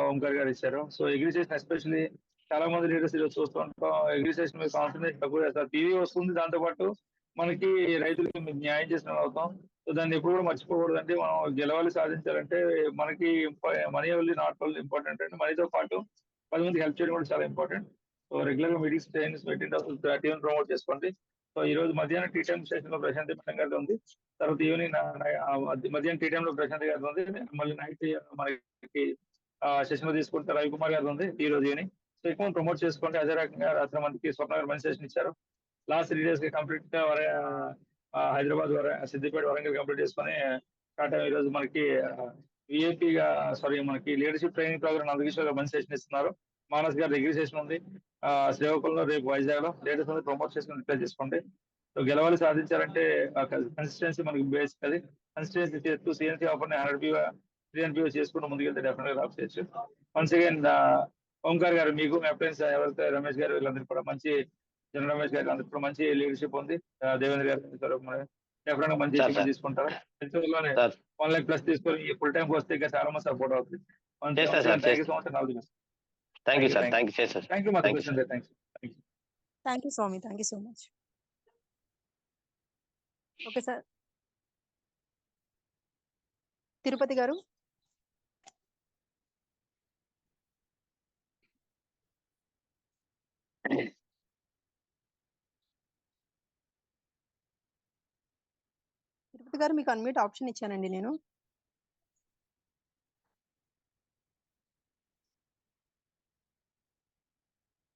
ఓంకార్ గారు ఇచ్చారు. సో అగ్రి సెషన్ ఎస్పెషల్లీ చాలా మంది లీడర్స్ ఈరోజు చూస్తూ ఉంటాం. అగ్రి సెషన్ మీద కాన్సన్ట్రేట్ తక్కువ చేస్తారు. టీవీ వస్తుంది, దాంతో పాటు మనకి రైతులకి న్యాయం చేసిన అవుతాం. సో దాన్ని ఎప్పుడు కూడా మర్చిపోకూడదు. అంటే మనం గెలవాలి, సాధించాలంటే మనకి money only not only important అండి, మనీతో పాటు 10 మందికి హెల్ప్ చేయడం కూడా చాలా ఇంపార్టెంట్. సో రెగ్యులర్ గా మీటింగ్స్ ట్రైనింగ్స్ పెట్టిన టీం ప్రమోట్ చేసుకోండి. సో ఈ రోజు మధ్యాహ్నం టీ టైం సెషన్ లో ప్రశాంత్ మేడం గారిది ఉంది. తర్వాత ఈవినింగ్ మధ్యాహ్నం టీ టైం లో ప్రశాంత్ గారిది ఉంది. మళ్ళీ నైట్ మనకి సెషన్ లో తీసుకుంటే రవికుమార్ గారిది ఉంది ఈ రోజు ఈవినింగ్. సో ఎక్కువ ప్రమోట్ చేసుకోండి. అదే రకంగా రాత్రి మనకి స్వర్ణ గారు మంచి సెషన్ ఇచ్చారు. లాస్ట్ 3 days కి కంప్లీట్ గా హైదరాబాద్ సిద్దిపేట వరంగల్ కంప్లీట్ చేసుకొని స్టార్ట్ ఈ రోజు మనకి విఐపిగా మనకి లీడర్షిప్ ట్రైనింగ్ ప్రోగ్రామ్ నందకిషోర్ గారు మంచి సెషన్ ఇస్తున్నారు. మానస్ గారు డిగ్రీ సెషన్ ఉంది. శ్రీకాకుళంలో రేపు వైజాగ్ లో లేటెస్ట్ ఉంది, ప్రమోట్ చేసుకుని రిప్లై చేసుకోండి. సో గెలవాలి, సాధించాలంటే కన్సిస్టెన్సీ మనకి బేస్ అది. కన్సిస్టెన్సీ చేస్తూ సిఎన్సీ ఆఫర్ 100 చేసుకుంటూ ముందుకెళ్తే డెఫినెట్ గా లాప్ చేయొచ్చు. వన్స్ అగైన్ ఓంకార్ గారు, మీకు మీ అప్లయన్స్ ఎవరైతే రమేష్ గారు వీళ్ళందరికీ కూడా మంచి జనరల్ రమేష్ గారు అందరికీ కూడా మంచి లీడర్షిప్ ఉంది. దేవేంద్ర గారు డెఫినెట్ గా మంచి అచీవ్మెంట్ తీసుకుంటారు. 1,00,000+ తీసుకొని ఫుల్ టైం వస్తే ఇంకా చాలా మంది సపోర్ట్ అవుతుంది. Thank you so much. Thank you sir. Thank you Madhu. Thank you Swamy. Thank you so much. Okay sir. Tirupati గారు. తిరుపతి గారు, మీకు అన్మ్యూట్ ఆప్షన్ ఇచ్చానండి నేను.